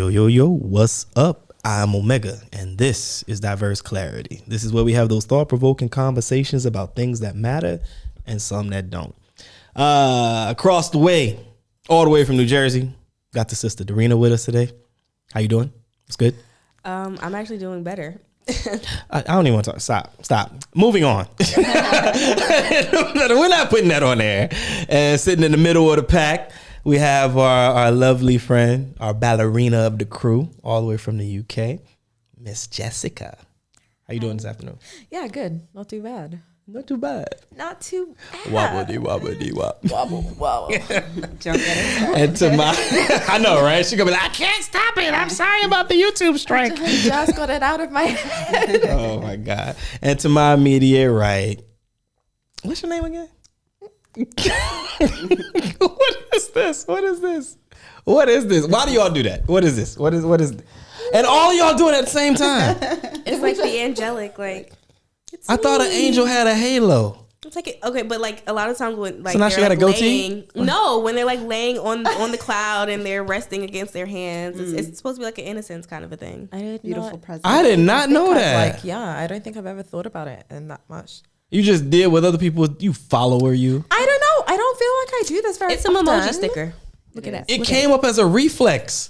Yo, what's up? I'm Omega, and this is Diverse Clarity. This is where we have those thought-provoking conversations about things that matter and some that don't. Across the way, all the way from New Jersey, got the sister Darina with us today. How you doing? It's good? I'm actually doing better. I don't even want to talk. Stop. Moving on. We're not putting that on there. And sitting in the middle of the pack, we have our lovely friend, our ballerina of the crew, all the way from the UK, Miss Jessica. How you doing this afternoon? Yeah, good. Not too bad. Not too bad. Not too bad. Wobbly wop. Wobble. Don't get it. And to my, I know, right? She gonna be like, I can't stop it. I'm sorry about the YouTube strike. I just got it out of my head. Oh my God. And to my immediate right, what's your name again? What is this? Why do y'all do that? What is this? What is and all y'all do it at the same time? It's like the angelic, like I thought an angel had a halo. it's like okay, but like a lot of times when like So now they're she had like a goatee? no, when they're like laying on the cloud and they're resting against their hands, it's supposed to be like an innocence kind of a thing. Beautiful present. I did not know that. Like, yeah, I don't think I've ever thought about it in that much. You just did what other people, you follower you. I don't know. I don't feel like I do this very It's an often. emoji sticker. Look at that. It came up as a reflex.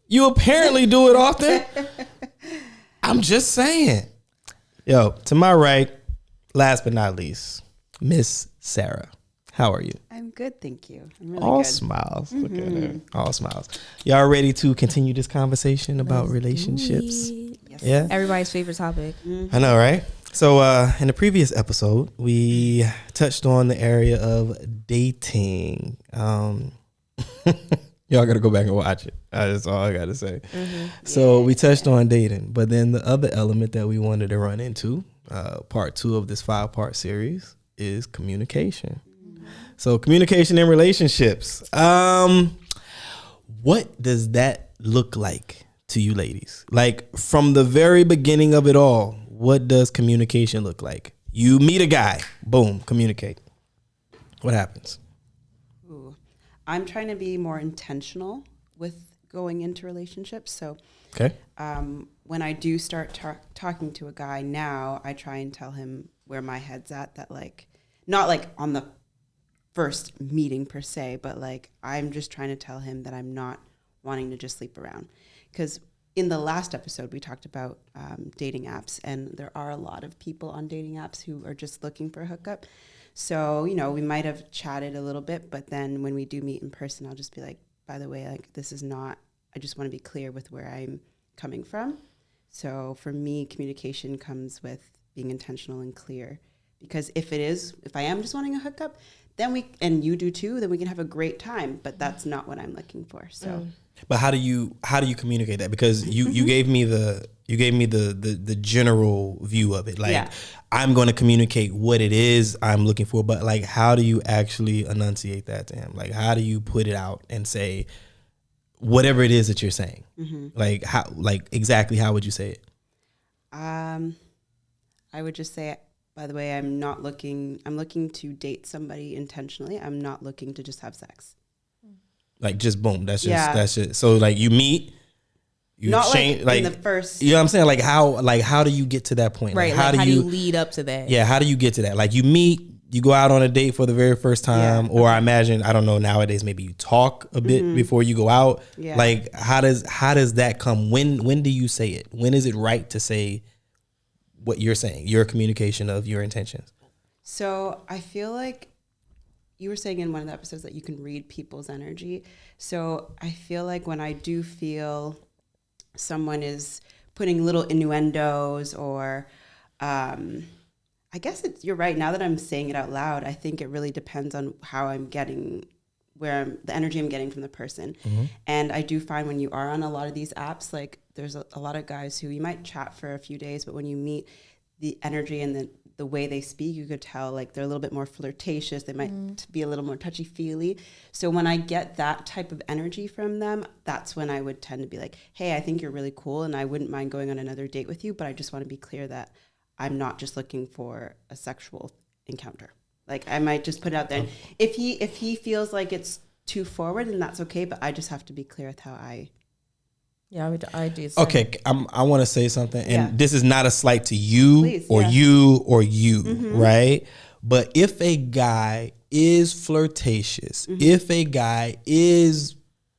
You apparently do it often. I'm just saying. Yo, to my right, last but not least, Miss Sarah. How are you? I'm good, thank you. I'm really All good. smiles. Look at her. All smiles. Y'all ready to continue this conversation about relationships? Yes. Yeah? Everybody's favorite topic. I know, right? So in the previous episode, we touched on the area of dating. Y'all got to go back and watch it. That's all I got to say. So we touched on dating, but then the other element that we wanted to run into, part 2 of this 5-part series, is communication. So communication in relationships. What does that look like to you ladies? Like from the very beginning of it all, what does communication look like? You meet a guy, boom, communicate. What happens? Ooh. I'm trying to be more intentional with going into relationships. So Okay. when I do start talking to a guy now, I try and tell him where my head's at, that like, not like on the first meeting per se, but like I'm just trying to tell him that I'm not wanting to just sleep around. Because in the last episode, we talked about dating apps, and there are a lot of people on dating apps who are just looking for a hookup. So, you know, we might have chatted a little bit, but then when we do meet in person, I'll just be like, by the way, like this is not, I just want to be clear with where I'm coming from. So for me, communication comes with being intentional and clear. Because if I am just wanting a hookup, then and you do too, then we can have a great time. But that's not what I'm looking for. So, But how do you communicate that? Because you gave me the general view of it. Like Yeah. I'm going to communicate what it is I'm looking for, but like how do you actually enunciate that to him? Like how do you put it out and say whatever it is that you're saying? Like exactly how would you say it? I would just say, by the way, I'm looking to date somebody intentionally. I'm not looking to just have sex. Like just boom. That's just. So like you meet, you Not change, like in the first. You know what I'm saying? Like how do you get to that point? Right. Like how do you lead up to that? Yeah. How do you get to that? Like you meet, you go out on a date for the very first time, or I imagine, I don't know, nowadays maybe you talk a bit before you go out. Yeah. Like how does that come? When do you say it? When is it right to say what you're saying? Your communication of your intentions. So I feel like you were saying in one of the episodes that you can read people's energy. So I feel like when I do feel someone is putting little innuendos or, I guess you're right. Now that I'm saying it out loud, I think it really depends on how I'm getting, the energy I'm getting from the person. And I do find when you are on a lot of these apps, like there's a lot of guys who you might chat for a few days, but when you meet, the energy and the way they speak, you could tell like they're a little bit more flirtatious. They might be a little more touchy-feely. So when I get that type of energy from them, that's when I would tend to be like, hey, I think you're really cool and I wouldn't mind going on another date with you, but I just want to be clear that I'm not just looking for a sexual encounter. Like I might just put it out there. If he feels like it's too forward, then that's okay, but I just have to be clear with how I Yeah, I do. So. Okay, I want to say something, and Yeah. this is not a slight to you Please, or yeah. you or you, right? But if a guy is flirtatious, if a guy is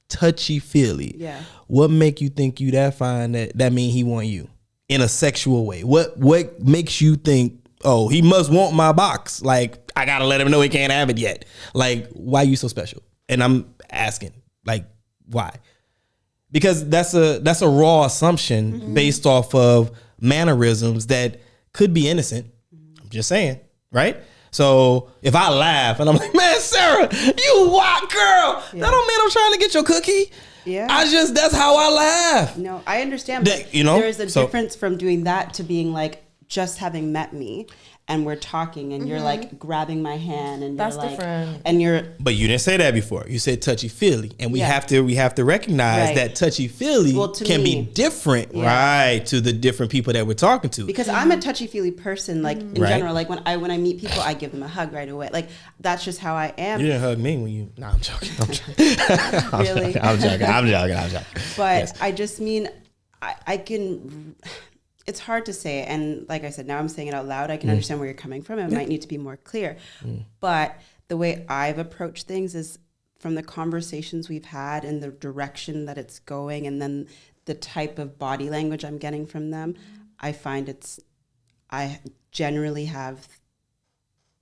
touchy feely, Yeah. what make you think you that fine that mean he want you in a sexual way? What makes you think, oh, he must want my box? Like, I gotta let him know he can't have it yet. Like, why you so special? And I'm asking, like, why? Because that's a raw assumption based off of mannerisms that could be innocent. I'm just saying, right? So if I laugh and I'm like, man, Sarah, you wild girl, that don't mean I'm trying to get your cookie. Yeah. That's how I laugh. No, I understand. But You know, there is a difference from doing that to being like just having met me and we're talking and you're like grabbing my hand and That's you're like, different. and you're But you didn't say that before. You said touchy feely, and we Yeah. have to recognize Right. that touchy feely Well, to can me, be different, yeah. right, to the different people that we're talking to. because I'm a touchy feely person. Like in Right. general, like when I meet people, I give them a hug right away. Like that's just how I am. You didn't hug me when you. Nah, I'm joking. I'm joking. Really? I'm joking. But I just mean, I can. It's hard to say, and like I said, now I'm saying it out loud. I can understand where you're coming from. It might need to be more clear, but the way I've approached things is from the conversations we've had and the direction that it's going, and then the type of body language I'm getting from them. I find I generally have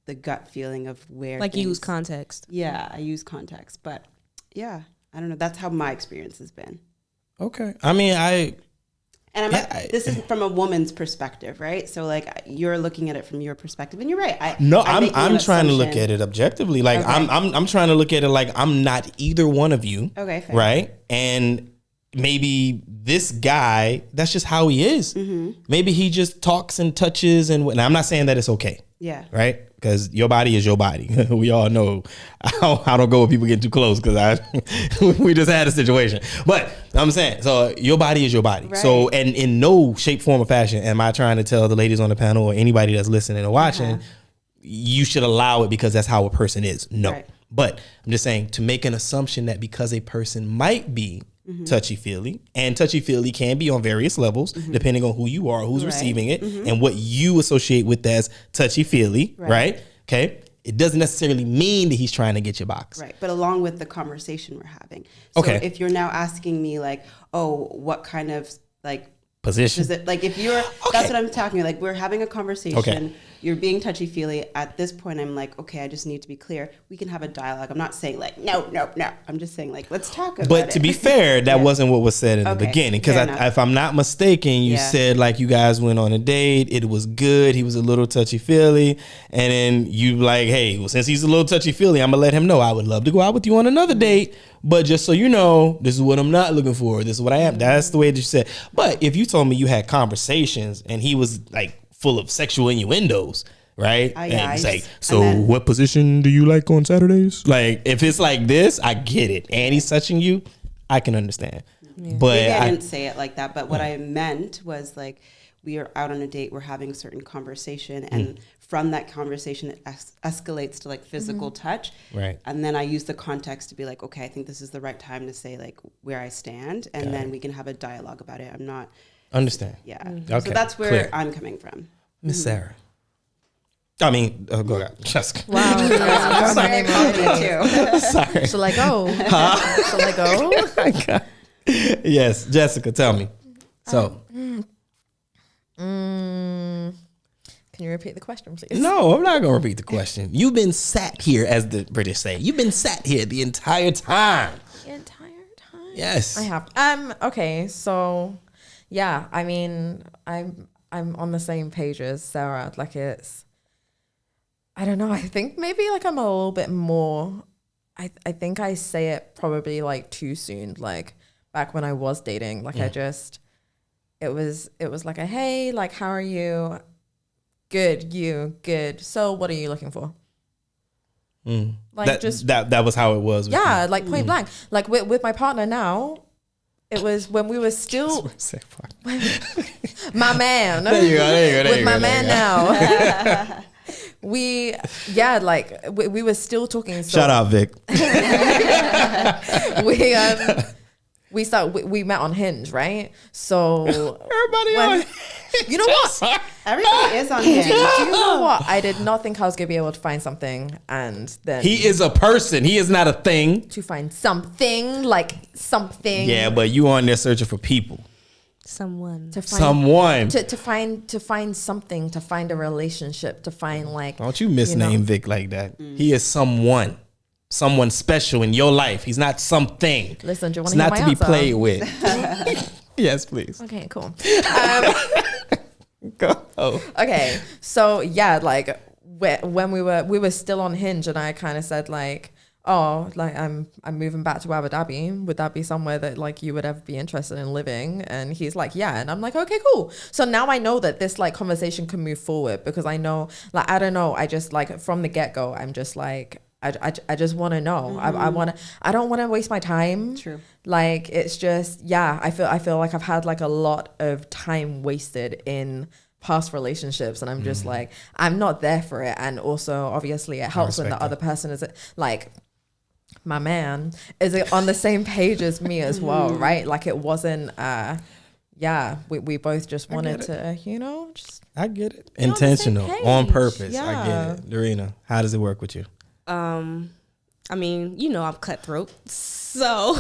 the gut feeling of where Like things, use context. Yeah, I use context, but yeah, I don't know. That's how my experience has been. Okay. I mean, And Yeah, this is from a woman's perspective, right? So like you're looking at it from your perspective, and you're right. I'm trying to look at it objectively. Like Okay. I'm trying to look at it like I'm not either one of you. Okay, fair. Right? And maybe this guy, that's just how he is. Maybe he just talks and touches and I'm not saying that it's okay. Yeah. Right? Because your body is your body. We all know I don't go with people getting too close because we just had a situation. But I'm saying, so your body is your body. Right. So, and in no shape, form, or fashion am I trying to tell the ladies on the panel or anybody that's listening or watching, you should allow it because that's how a person is. No. Right. But I'm just saying to make an assumption that because a person might be touchy-feely, and touchy-feely can be on various levels depending on who you are, who's Right. receiving it, and what you associate with as touchy-feely, right? Okay? It doesn't necessarily mean that he's trying to get your box. Right. But along with the conversation we're having. So Okay. if you're now asking me like, oh, what kind of like Position. Is it like if you're that's what I'm talking about. Like we're having a conversation, Okay. you're being touchy feely. At this point I'm like, okay, I just need to be clear. We can have a dialogue. I'm not saying like no. I'm just saying like let's talk about it. But to be fair, that wasn't what was said in the Okay, beginning. Because fair enough. if I'm not mistaken, you Yeah. said like you guys went on a date. It was good. He was a little touchy feely, and then you like, hey, well, since he's a little touchy feely, I'm gonna let him know I would love to go out with you on another date. But just so you know, this is what I'm not looking for. This is what I am. That's the way that you said. But if you told me you had conversations and he was like full of sexual innuendos, right? Yeah, and he's I like, just- so and then- what position do you like on Saturdays? Like, if it's like this, I get it. And he's touching you, I can understand. But Maybe I didn't say it like that, but what I meant was like we are out on a date, we're having a certain conversation, and from that conversation it escalates to like physical touch. Right. And then I use the context to be like, okay, I think this is the right time to say like where I stand, and then we can have a dialogue about it. I'm not understand. yeah. Okay, So that's where clear. I'm coming from. Miss Sarah. I mean, go ahead. Jessica. Wow. That's my name already. Sorry. Shall I go? Shall I go? Yes, Jessica, tell me. So, Can you repeat the question, please? no, I'm not going to repeat the question. You've been sat here, as the British say. You've been sat here the entire time. The entire time. Yes. I have. Okay, so yeah, I mean, I'm on the same page as Sarah. Like I don't know. I think maybe like I'm a little bit more. I think I say it probably like too soon. Like back when I was dating, like it was like a hey, like how are you? Good, you good. So what are you looking for? Like that was how it was. With yeah, you. like point blank. Like with my partner now, it was when we were still my man. There you go. With my man now. We were still talking. So Shout out, Vic. we met on Hinge, right? So Everybody on. you know what? Everybody is on here. Do you know what? I did not think I was gonna be able to find something, and then He is a person. He is not a thing. to find something like something. Yeah, but you on there searching for people. Someone. To find, Someone. to find something, to find a relationship, to find like. Don't you misname Vic like that. He is someone. Someone special in your life. He's not something. Listen, do you It's want not to hear to my be answer? played with. Yes, please. Okay, cool. Go. Oh. Okay, so yeah, like when we were still on Hinge, and I kind of said like, oh, like I'm moving back to Abu Dhabi. Would that be somewhere that like you would ever be interested in living? And he's like, yeah. And I'm like, okay, cool. So now I know that this like conversation can move forward, because I know, like, I don't know. I just like from the get go, I'm just like, I just want to know. I don't want to waste my time. True. Like, it's just, yeah, I feel like I've had like a lot of time wasted in past relationships, and I'm just like, I'm not there for it. And also obviously it helps when the respect other person is like, my man is on the same page as me as well, right? Like it wasn't yeah, we both just wanted to, you know, just I get it. on the same Intentional. page. On purpose. I Yeah. get it. Dorina, how does it work with you? I mean, you know, I'm cutthroat, so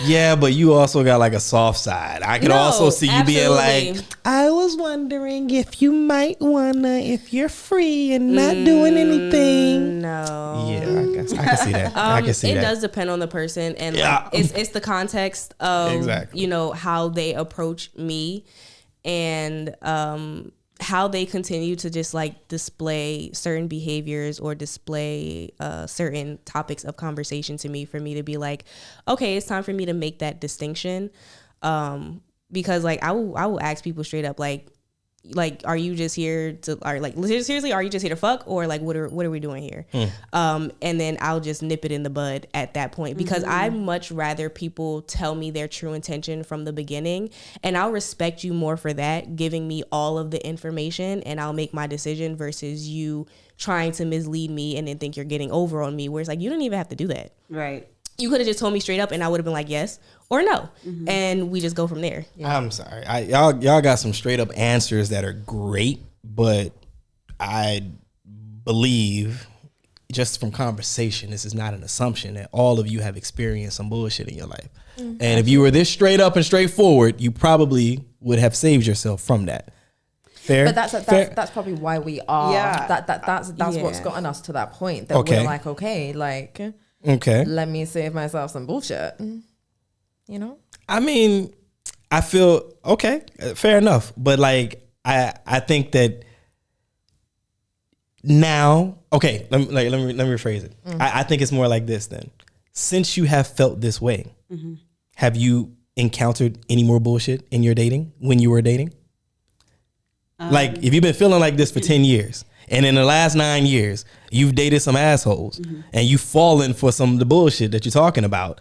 Yeah, but you also got like a soft side. I could No, also see you being absolutely. like, I was wondering if you might wanna, if you're free and not doing anything. no. Yeah, I can see that. I can see it that. does depend on the person, and Yeah. like, it's the context of Exactly. you know how they approach me, and how they continue to just like display certain behaviors or display certain topics of conversation to me, for me to be like, okay, it's time for me to make that distinction, because like I will ask people straight up like, are you just here to, are like, seriously, are you just here to fuck, or like what are we doing here? And then I'll just nip it in the bud at that point, because I much rather people tell me their true intention from the beginning, and I'll respect you more for that, giving me all of the information, and I'll make my decision, versus you trying to mislead me and then think you're getting over on me, where it's like, you didn't even have to do that. Right. You could have just told me straight up, and I would have been like yes or no, and we just go from there. I'm sorry. Y'all got some straight up answers that are great, but I believe just from conversation, this is not an assumption, that all of you have experienced some bullshit in your life. And if you were this straight up and straightforward, you probably would have saved yourself from that. Fair? But Fair? that's probably why we are. Yeah. That's what's Yeah. gotten us to that point. That Okay. we're like, okay, like Okay. let me save myself some bullshit. You know? I mean, I feel okay, fair enough. But like, I think that now, okay, let me rephrase it. I think it's more like this then. Since you have felt this way, have you encountered any more bullshit in your dating when you were dating? Like, if you've been feeling like this for 10 years, and in the last 9 years, you've dated some assholes, and you've fallen for some of the bullshit that you're talking about,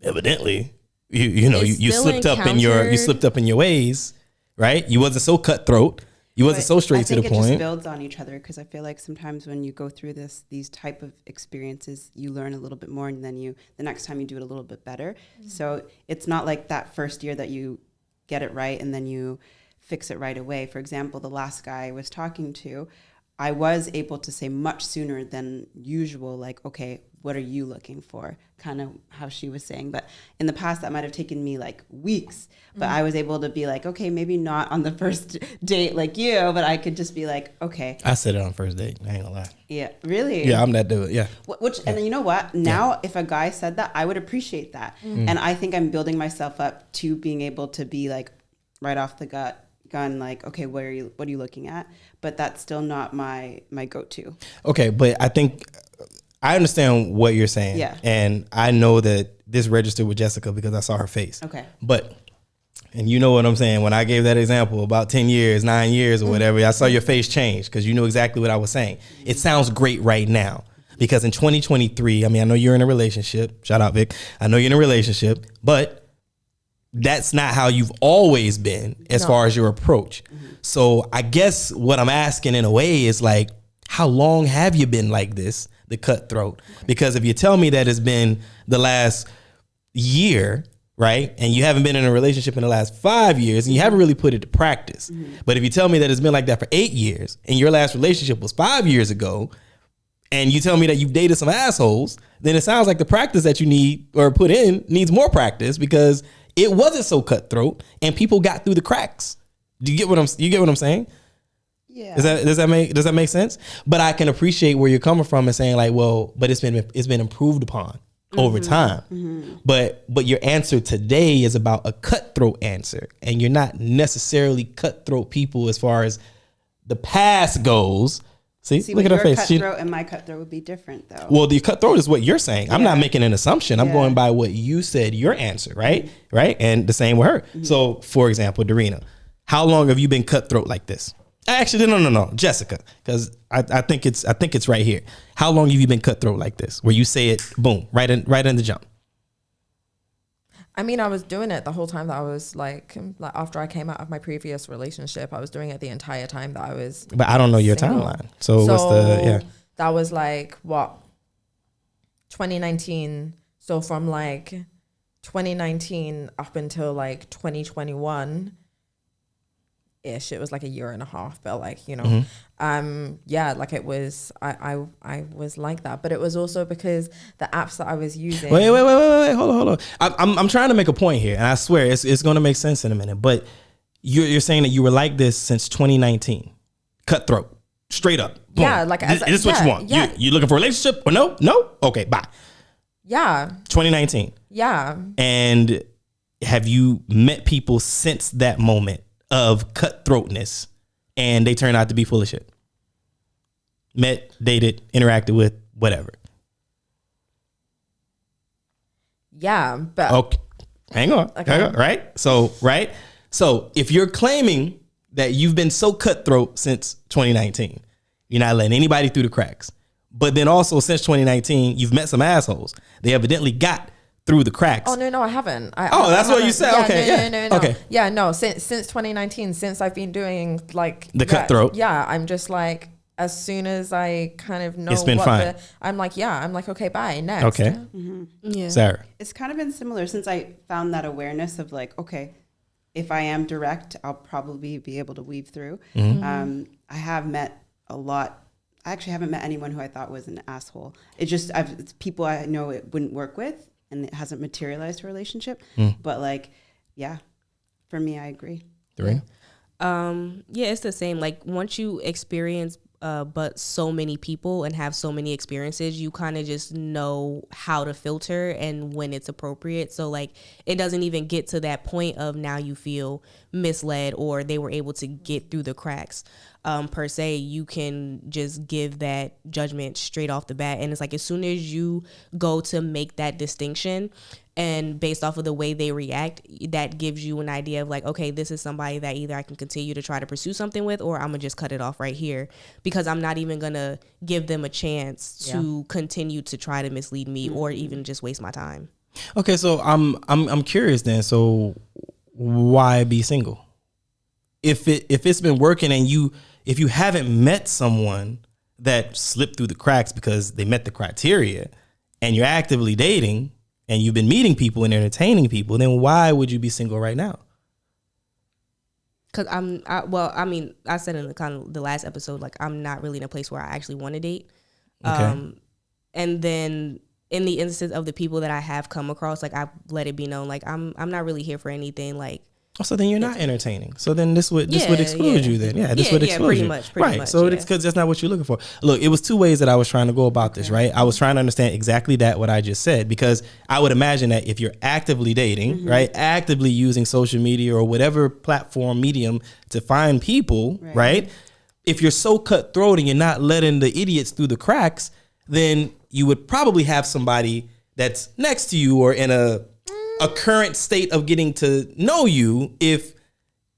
evidently, you know, It's you still slipped up in your ways, right? You wasn't so cutthroat. You wasn't so straight to the I think it just point. builds on each other, because I feel like sometimes when you go through these type of experiences, you learn a little bit more, and then the next time you do it a little bit better. So it's not like that first year that you get it right and then you fix it right away. For example, the last guy I was talking to, I was able to say much sooner than usual, like, okay, what are you looking for? Kind of how she was saying. But in the past, that might have taken me like weeks. But I was able to be like, okay, maybe not on the first date like you, but I could just be like, okay. I said it on first date. I ain't gonna lie. Yeah, really? Yeah, I'm that dude. Yeah. Which, and then you know what? Now, if a guy said that, I would appreciate that. And I think I'm building myself up to being able to be like, right off the gun, like, okay, what are you looking at? But that's still not my go-to. Okay, but I think I understand what you're saying. Yeah. And I know that this registered with Jessica because I saw her face. Okay. But, and you know what I'm saying, when I gave that example about 10 years, 9 years or whatever, I saw your face change because you knew exactly what I was saying. It sounds great right now because in 2023, I mean, I know you're in a relationship. Shout out, Vic. I know you're in a relationship, but that's not how you've always been as far as your approach. So I guess what I'm asking in a way is like, how long have you been like this, the cutthroat? Because if you tell me that it's been the last year, right? And you haven't been in a relationship in the last 5 years and you haven't really put it to practice. But if you tell me that it's been like that for 8 years and your last relationship was 5 years ago, and you tell me that you've dated some assholes, then it sounds like the practice that you need or put in needs more practice because it wasn't so cutthroat and people got through the cracks. Do you get what I'm saying? Yeah. Does that make sense? But I can appreciate where you're coming from and saying like, well, but it's been improved upon over time. But your answer today is about a cutthroat answer, and you're not necessarily cutthroat people as far as the past goes. See, look at her face. Cutthroat and my cutthroat would be different, though. Well, the cutthroat is what you're saying. I'm not making an assumption. I'm going by what you said, your answer, right? Right? And the same with her. So, for example, Darina, how long have you been cutthroat like this? Actually, no, Jessica, because I think it's right here. How long have you been cutthroat like this, where you say it, boom, right in the jump? I mean, I was doing it the whole time that I was like after I came out of my previous relationship, I was doing it the entire time that I was. But I don't know your single. timeline. So what's the That was like what 2019. So from like 2019 up until like 2021. Ish, it was like a year and a half, but like, you know, like it was, I was like that, but it was also because the apps that I was using. Wait, hold on. I'm trying to make a point here, and I swear it's going to make sense in a minute. But you're saying that you were like this since 2019, cutthroat, straight up. Boom. Yeah, like this is what you want. Yeah. You looking for a relationship or no? Okay, bye. Yeah. 2019. Yeah. And have you met people since that moment of cutthroatness and they turn out to be full of shit? Met, dated, interacted with, whatever. Yeah, but okay, hang on, right? So if you're claiming that you've been so cutthroat since 2019, you're not letting anybody through the cracks, but then also since 2019 you've met some assholes, they evidently got through the cracks. Oh no, I haven't. That's what you said. Yeah, okay, no. Okay. Yeah, no. Since 2019, since I've been doing like the cutthroat. Yeah, I'm just like, as soon as I kind of know it's been what fine. I'm like, okay, bye. Next. Okay. Yeah. Sarah. It's kind of been similar since I found that awareness of like, okay, if I am direct, I'll probably be able to weave through. I have met a lot. I actually haven't met anyone who I thought was an asshole. It's people I know it wouldn't work with, and it hasn't materialized a relationship. But like, yeah, for me, I agree. Three. Yeah, it's the same. Like once you experience but so many people and have so many experiences, you kind of just know how to filter and when it's appropriate. So like it doesn't even get to that point of now you feel misled or they were able to get through the cracks. Per se, you can just give that judgment straight off the bat. And it's like as soon as you go to make that distinction and based off of the way they react, that gives you an idea of like, okay, this is somebody that either I can continue to try to pursue something with, or I'm gonna just cut it off right here because I'm not even gonna give them a chance to continue to try to mislead me or even just waste my time. Okay, so I'm curious then. So why be single? If it's been working and if you haven't met someone that slipped through the cracks because they met the criteria and you're actively dating and you've been meeting people and entertaining people, then why would you be single right now? Because I said in the kind of the last episode, like I'm not really in a place where I actually want to date. Okay. And then in the instance of the people that I have come across, like I've let it be known, like I'm not really here for anything like. So then you're not entertaining. So then this would exclude you then. Yeah, this would exclude pretty you. Much, right. So it's because that's not what you're looking for. Look, it was two ways that I was trying to go about this, right? I was trying to understand exactly what I just said, because I would imagine that if you're actively dating, right, actively using social media or whatever platform medium to find people, right? If you're so cutthroat and you're not letting the idiots through the cracks, then you would probably have somebody that's next to you or in a current state of getting to know you if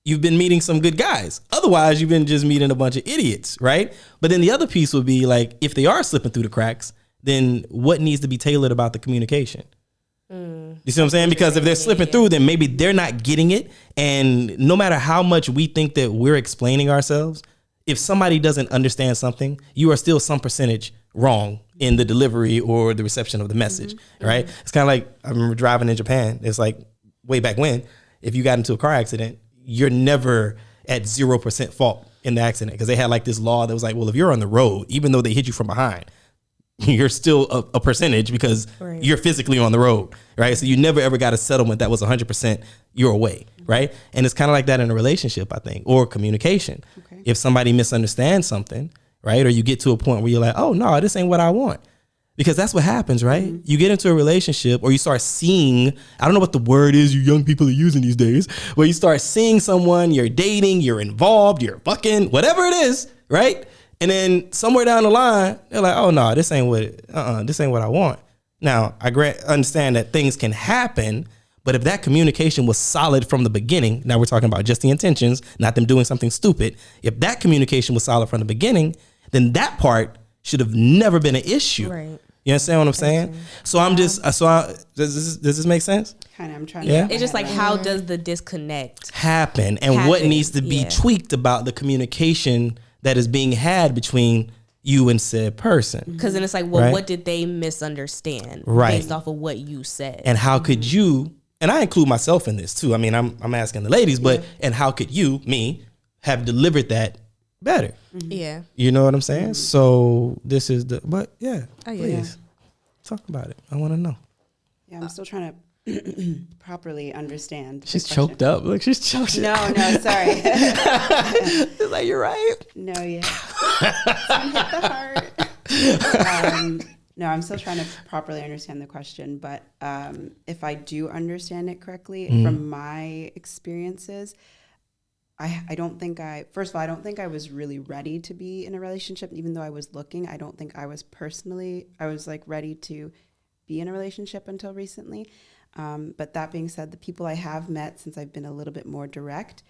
you've been meeting some good guys. Otherwise, you've been just meeting a bunch of idiots, right? But then the other piece would be like, if they are slipping through the cracks, then what needs to be tailored about the communication? You see what I'm saying? Because if they're slipping through, then maybe they're not getting it. And no matter how much we think that we're explaining ourselves, if somebody doesn't understand something, you are still some percentage wrong in the delivery or the reception of the message, right? It's kind of like, I remember driving in Japan. It's like way back when, if you got into a car accident, you're never at 0% fault in the accident, because they had like this law that was like, well, if you're on the road, even though they hit you from behind, you're still a percentage because you're physically on the road, right? So you never ever got a settlement that was 100% your way, right? And it's kind of like that in a relationship, I think, or communication. Okay. If somebody misunderstands something, right, or you get to a point where you're like, oh no, this ain't what I want, because that's what happens, right? You get into a relationship, or you start seeing, I don't know what the word is you young people are using these days, where you start seeing someone, you're dating, you're involved, you're fucking, whatever it is, right? And then somewhere down the line, they're like, oh no, this ain't what I want. Now, I understand that things can happen, but if that communication was solid from the beginning, now we're talking about just the intentions, not them doing something stupid. If that communication was solid from the beginning, then that part should have never been an issue. Right. You understand what I'm saying? So I'm just, does this make sense? Kind of, I'm trying Yeah. to. It's just like, how does the disconnect Happen, and what needs to be tweaked about the communication that is being had between you and said person. Because then it's like, well, Right. what did they misunderstand Right. based off of what you said? And how could you, and I include myself in this too. I mean, I'm asking the ladies, but, and how could you, me, have delivered that better? Yeah. You know what I'm saying? So this is but yeah, Oh, yeah. please talk about it. I want to know. Yeah, I'm still trying to properly understand. She's choked up. Look, she's choked No, up. sorry. It's like, you're right. No, yeah. Someone hit the heart. No, I'm still trying to properly understand the question, but if I do understand it correctly, from my experiences, I don't think first of all, I don't think I was really ready to be in a relationship. Even though I was looking, I don't think I was like ready to be in a relationship until recently. But that being said, the people I have met since I've been a little bit more direct,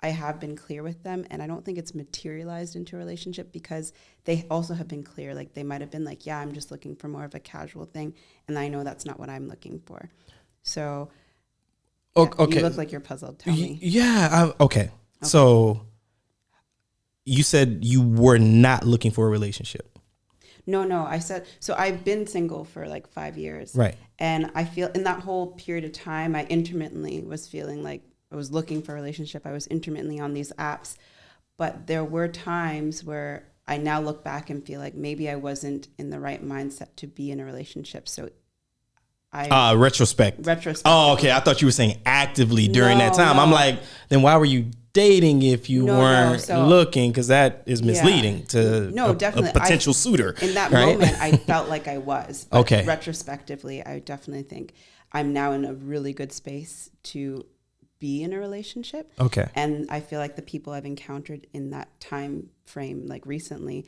I have been clear with them, and I don't think it's materialized into a relationship because they also have been clear. Like, they might have been like, yeah, I'm just looking for more of a casual thing, and I know that's not what I'm looking for. So Okay. you look like you're puzzled. Tell me. Yeah. Okay. So you said you were not looking for a relationship. No. I said, so I've been single for like 5 years. Right. And I feel in that whole period of time, I intermittently was feeling like I was looking for a relationship. I was intermittently on these apps. But there were times where I now look back and feel like maybe I wasn't in the right mindset to be in a relationship. So Retrospect. Retrospect. Oh, okay. I thought you were saying actively during that time. No. I'm like, then why were you dating if you weren't looking? Because that is misleading to definitely. a potential suitor. In that right? moment, I felt like I was. But Okay. retrospectively, I definitely think I'm now in a really good space to be in a relationship. Okay. And I feel like the people I've encountered in that time frame, like recently,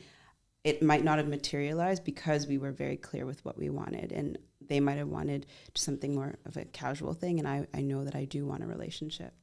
it might not have materialized because we were very clear with what we wanted. And they might have wanted something more of a casual thing. And I know that I do want a relationship.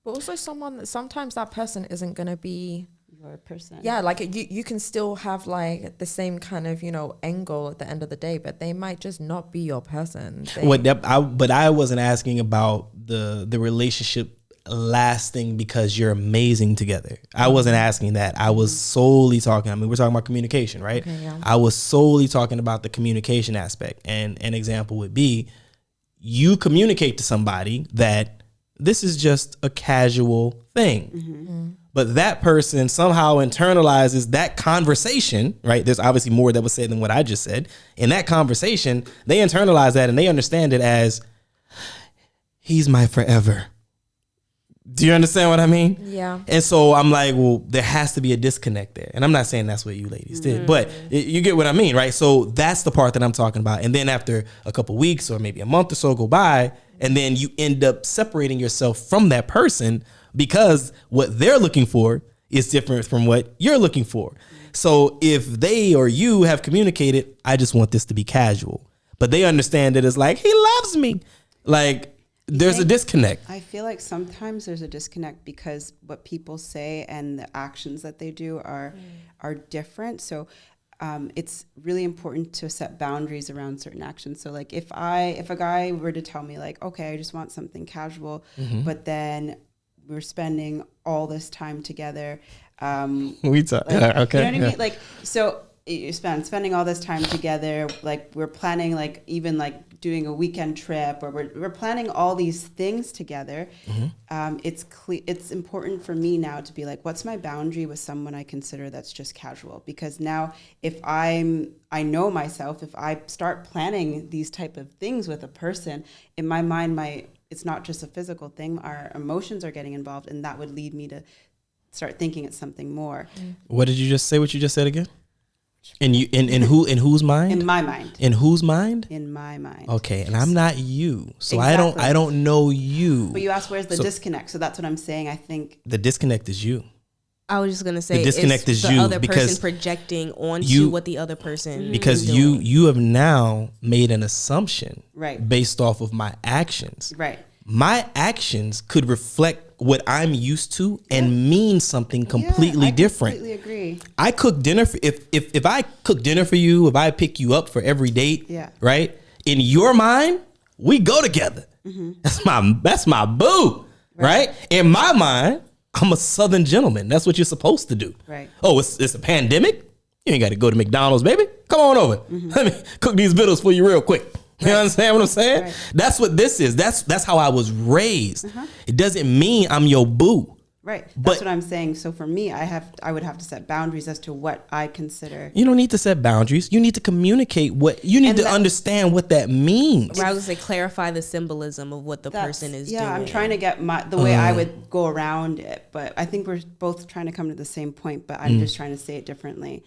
But also sometimes that person isn't going to be Your person. Yeah, like you can still have like the same kind of, angle at the end of the day, but they might just not be your person. But I wasn't asking about the relationship lasting because you're amazing together. I wasn't asking that. I was solely talking, we're talking about communication, right? Okay, yeah. I was solely talking about the communication aspect. And an example would be, you communicate to somebody that this is just a casual thing. Mm-hmm. But that person somehow internalizes that conversation, right? There's obviously more that was said than what I just said. In that conversation, they internalize that and they understand it as, he's my forever. Do you understand what I mean? Yeah. And so I'm like, well, there has to be a disconnect there. And I'm not saying that's what you ladies did, but you get what I mean, right? So that's the part that I'm talking about. And then after a couple weeks or maybe a month or so go by, and then you end up separating yourself from that person because what they're looking for is different from what you're looking for. So if they or you have communicated, I just want this to be casual, but they understand that it's like, he loves me. Like, there's a disconnect. I feel like sometimes there's a disconnect because what people say and the actions that they do are different. So it's really important to set boundaries around certain actions. So like if a guy were to tell me like, okay, I just want something casual, but then we're spending all this time together. We talk. Okay. You know what I mean? Like, so you spending all this time together, like we're planning, like even like doing a weekend trip, or we're planning all these things together. It's important for me now to be like, what's my boundary with someone I consider that's just casual? Because now if I know myself, if I start planning these type of things with a person, in my mind, it's not just a physical thing, our emotions are getting involved, and that would lead me to start thinking it's something more. What did you just say? What you just said again? In whose mind? In my mind. In whose mind? In my mind. Okay, and I'm not you, so Exactly. I don't know you. But you asked where's the disconnect, so that's what I'm saying. I think The disconnect is you. I was just gonna say The disconnect it's is the you, other because person projecting onto you- what the other person Because is doing. you have now made an assumption Right. based off of my actions. right. My actions could reflect what I'm used to and mean something completely I different. completely agree. I cook dinner for, if I cook dinner for you, if I pick you up for every date, Yeah. right? In your mind, we go together. That's my boo, right? In my mind, I'm a Southern gentleman. That's what you're supposed to do. Right. Oh, it's a pandemic? You ain't got to go to McDonald's, baby. Come on over. Let me cook these vittles for you real quick. You understand what I'm saying? Right. That's what this is. That's how I was raised. It doesn't mean I'm your boo. Right. That's But- what I'm saying. So for me, I would have to set boundaries as to what I consider. You don't need to set boundaries. You need to communicate you need And to that- understand what that means. Or I was like clarify the symbolism of what the person is doing. I'm trying to get the way I would go around it, but I think we're both trying to come to the same point, but I'm just trying to say it differently.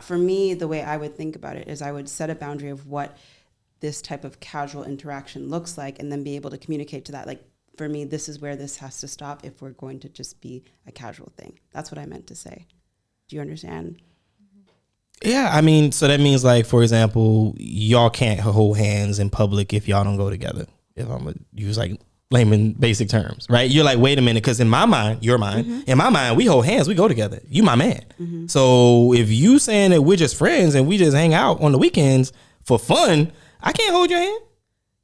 For me, the way I would think about it is I would set a boundary of what this type of casual interaction looks like, and then be able to communicate to that. Like, for me, this is where this has to stop if we're going to just be a casual thing. That's what I meant to say. Do you understand? Yeah, I mean, so that means, like, for example, y'all can't hold hands in public if y'all don't go together. If I'm gonna use like layman basic terms, right? You're like, wait a minute, because in my mind, your mind, in my mind, we hold hands, we go together. You my man. So if you saying that we're just friends and we just hang out on the weekends for fun, I can't hold your hand,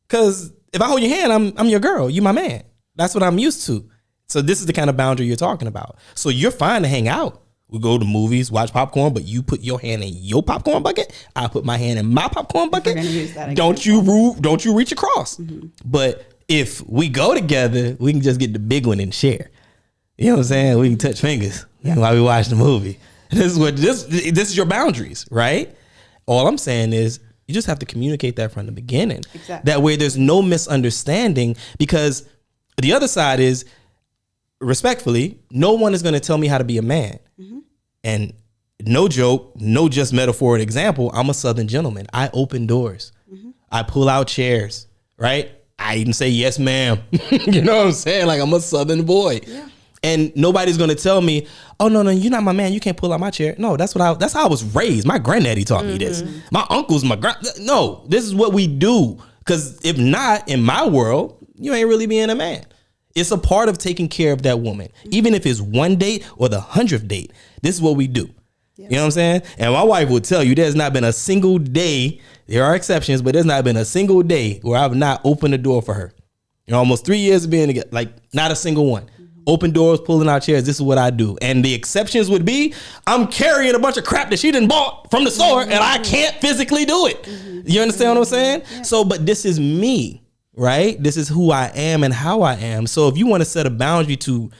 because if I hold your hand, I'm your girl. You my man. That's what I'm used to. So this is the kind of boundary you're talking about. So you're fine to hang out. We go to movies, watch popcorn, but you put your hand in your popcorn bucket. I put my hand in my popcorn bucket. gonna use that Don't you reach across. But if we go together, we can just get the big one and share. You know what I'm saying? We can touch fingers while we watch the movie. This is your boundaries, right? All I'm saying is you just have to communicate that from the beginning. Exactly. That way there's no misunderstanding, because the other side is, respectfully, no one is going to tell me how to be a man. And no joke, no just metaphor and example, I'm a Southern gentleman. I open doors. I pull out chairs, right? I even say, yes, ma'am. You know what I'm saying? Like, I'm a Southern boy. Yeah. And nobody's going to tell me, oh, no, you're not my man. You can't pull out my chair. No, that's how I was raised. My granddaddy taught me this. My uncles, no, this is what we do. Because if not, in my world, you ain't really being a man. It's a part of taking care of that woman. Even if it's one date or the 100th date, this is what we do. You know what I'm saying? And my wife will tell you there's not been a single day, there are exceptions, but there's not been a single day where I've not opened the door for her. You know, almost 3 years of being together, like not a single one. Open doors, pulling out chairs, this is what I do. And the exceptions would be, I'm carrying a bunch of crap that she done bought from the store and I can't physically do it. You understand what I'm saying? Yeah. So, but this is me, right? This is who I am and how I am. So if you want to set a boundary to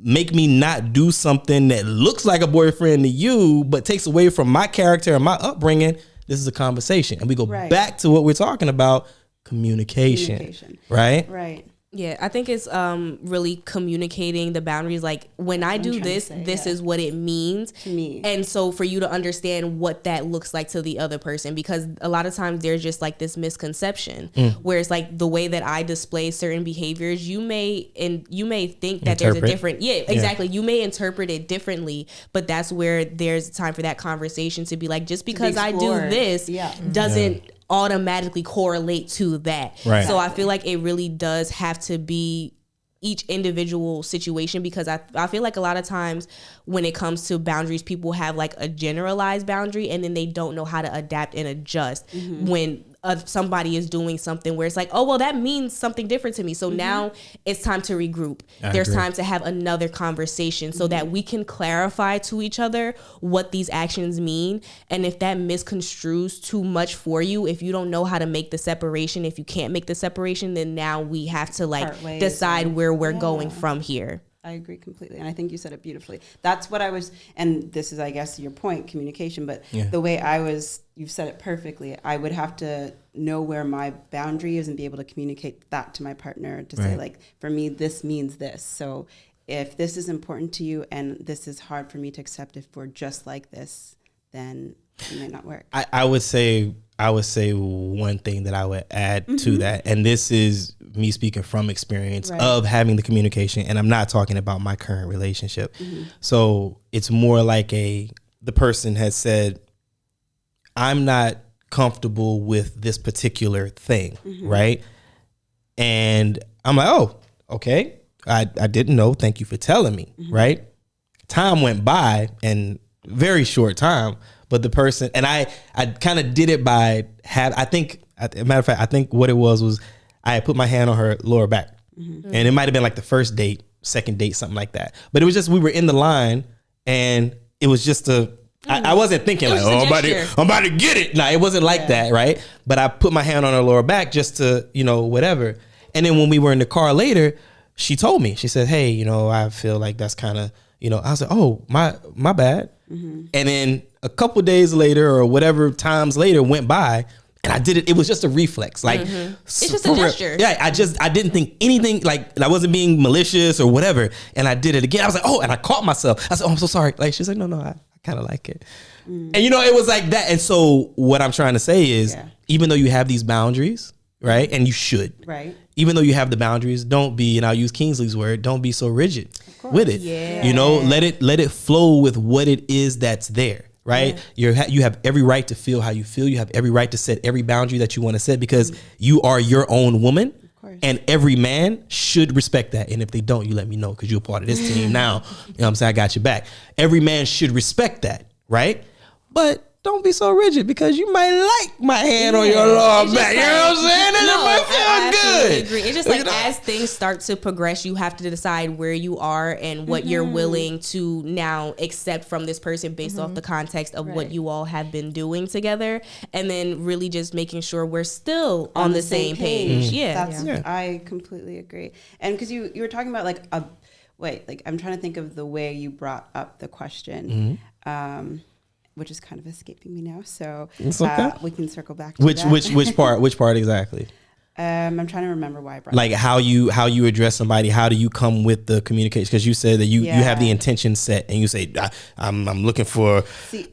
make me not do something that looks like a boyfriend to you, but takes away from my character and my upbringing, this is a conversation. And we go back to what we're talking about, communication. Right? Right. Yeah, I think it's really communicating the boundaries. Like, when I do this, this is what it means to me. And so for you to understand what that looks like to the other person, because a lot of times there's just like this misconception where it's like the way that I display certain behaviors, you may think that there's a different, exactly. You may interpret it differently, but that's where there's time for that conversation to be like, just because I do this doesn't automatically correlate to that. Right. So I feel like it really does have to be each individual situation, because I feel like a lot of times when it comes to boundaries, people have like a generalized boundary and then they don't know how to adapt and adjust when somebody is doing something where it's like, oh, well, that means something different to me. So now it's time to regroup. There's time to have another conversation so that we can clarify to each other what these actions mean. And if that misconstrues too much for you, if you don't know how to make the separation, if you can't make the separation, then now we have to like decide where we're going from here. I agree completely. And I think you said it beautifully. That's what I was, and this is, I guess, your point, communication, but the way you've said it perfectly. I would have to know where my boundary is and be able to communicate that to my partner to say, like, for me, this means this. So if this is important to you and this is hard for me to accept if we're just like this, then it might not work. I would say one thing that I would add to that, and this is me speaking from experience of having the communication, and I'm not talking about my current relationship. So it's more like the person has said, I'm not comfortable with this particular thing, right? And I'm like, oh, okay. I didn't know. Thank you for telling me, right? Time went by, and very short time, but the person, and I kind of did it by I think, as a matter of fact, I think what it was I had put my hand on her lower back, and it might have been like the first date, second date, something like that. But it was just, we were in the line, and it was just I wasn't thinking like, oh, I'm about to get it. No, it wasn't like that, right? But I put my hand on her lower back just to, whatever. And then when we were in the car later, she told me, she said, hey, I feel like that's kind of, I was like, oh, my bad. And then a couple days later or whatever times later went by, and I did it. It was just a reflex. Like, it's just a gesture. Yeah. I didn't think anything, like I wasn't being malicious or whatever. And I did it again. I was like, oh, and I caught myself. I said, oh, I'm so sorry. Like, she's like, no, I kind of like it. And it was like that. And so what I'm trying to say is, even though you have these boundaries, right? And you should, right? Even though you have the boundaries, don't be, and I'll use Kingsley's word, don't be so rigid with it. Let it flow with what it is that's there. Right. You have every right to feel how you feel. You have every right to set every boundary that you want to set, because you are your own woman, and every man should respect that. And if they don't, you let me know, because you're a part of this team now. You know what I'm saying? I got your back. Every man should respect that. Right. But don't be so rigid, because you might like my hand on your lower back. You know what I'm saying? And it might feel good. Agree. It's just like, as things start to progress, you have to decide where you are and what you're willing to now accept from this person based off the context of what you all have been doing together. And then really just making sure we're still on the same page. I completely agree. And because you were talking about like I'm trying to think of the way you brought up the question. Which is kind of escaping me now, so we can circle back to that. Which part exactly? I'm trying to remember why I brought like how you address somebody. How do you come with the communication? Because you said that you have the intention set, and you say I'm looking for.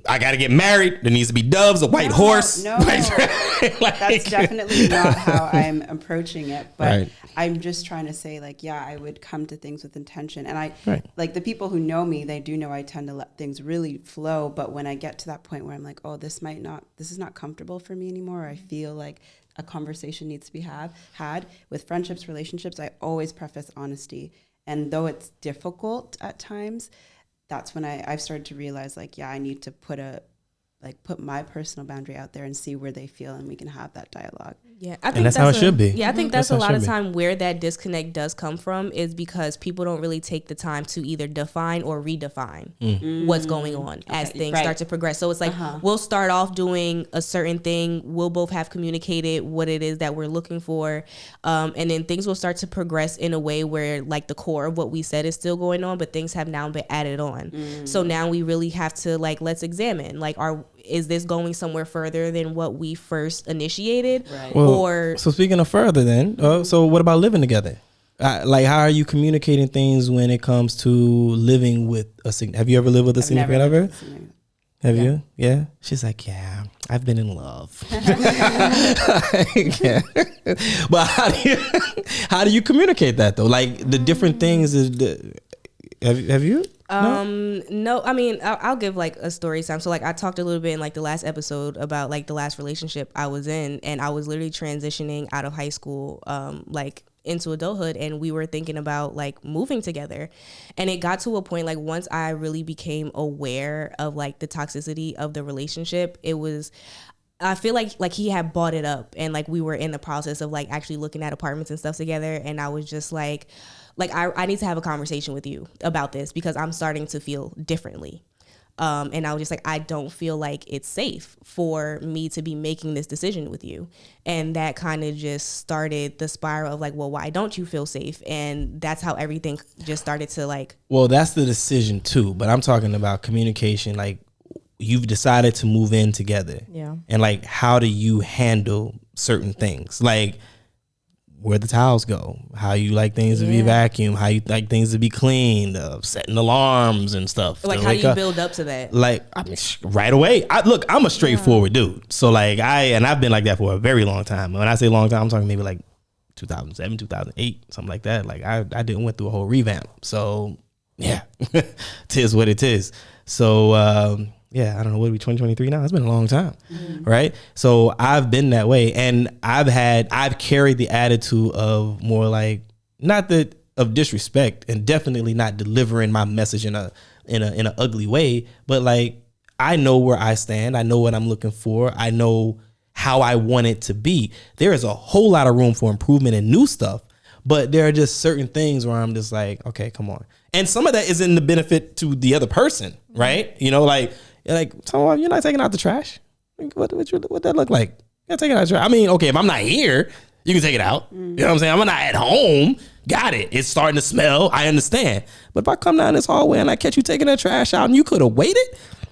I got to get married. There needs to be doves, a white horse. No, that's definitely not how I'm approaching it. But I'm just trying to say, like, I would come to things with intention, and like the people who know me, they do know I tend to let things really flow. But when I get to that point where I'm like, oh, this is not comfortable for me anymore, or I feel like a conversation needs to be had with friendships, relationships, I always preface honesty. And though it's difficult at times, that's when I've started to realize, like, I need to put my personal boundary out there and see where they feel, and we can have that dialogue. Yeah, I think and that's how it should be. Yeah, I think that's a lot of time where that disconnect does come from, is because people don't really take the time to either define or redefine what's going on as things start to progress. So it's like, we'll start off doing a certain thing. We'll both have communicated what it is that we're looking for. And then things will start to progress in a way where, like, the core of what we said is still going on, but things have now been added on. So now we really have to, like, let's examine, like, is this going somewhere further than what we first initiated? Right. Well, so speaking of further then, so what about living together? Like, how are you communicating things when it comes to living with a significant? Have you ever lived with a significant other? Have you? Yeah. She's like, yeah, I've been in love. But how do you communicate that though? Like, the different things have you? No, I mean, I'll give like a story time. So like, I talked a little bit in like the last episode about like the last relationship I was in, and I was literally transitioning out of high school, like into adulthood, and we were thinking about like moving together. And it got to a point, like, once I really became aware of like the toxicity of the relationship, it was I feel like he had bought it up, and like we were in the process of like actually looking at apartments and stuff together, and I was just like I need to have a conversation with you about this because I'm starting to feel differently. And I was just like, I don't feel like it's safe for me to be making this decision with you. And that kind of just started the spiral of like, well, why don't you feel safe? And that's how everything just started to like. Well, that's the decision too, but I'm talking about communication. Like, you've decided to move in together. Yeah. And like, how do you handle certain things? Like, where the towels go, how you like things to be vacuumed, how you like things to be cleaned, setting alarms and stuff. Like, how do you build up to that? Like, I mean, right away. I'm a straightforward dude. So like I've been like that for a very long time. When I say long time, I'm talking maybe like 2007, 2008, something like that. Like I didn't went through a whole revamp. So yeah, tis what it is. So yeah, I don't know, what are we, 2023 now? It's been a long time, right? So I've been that way, and I've carried the attitude of more like, not that of disrespect, and definitely not delivering my message in a ugly way, but like, I know where I stand. I know what I'm looking for. I know how I want it to be. There is a whole lot of room for improvement and new stuff, but there are just certain things where I'm just like, okay, come on. And some of that is in the benefit to the other person, right? You know, like, so you're not taking out the trash. What that look like? You're taking out the trash. I mean, okay, if I'm not here, you can take it out. You know what I'm saying? I'm not at home. Got it. It's starting to smell. I understand. But if I come down this hallway and I catch you taking that trash out and you could have waited,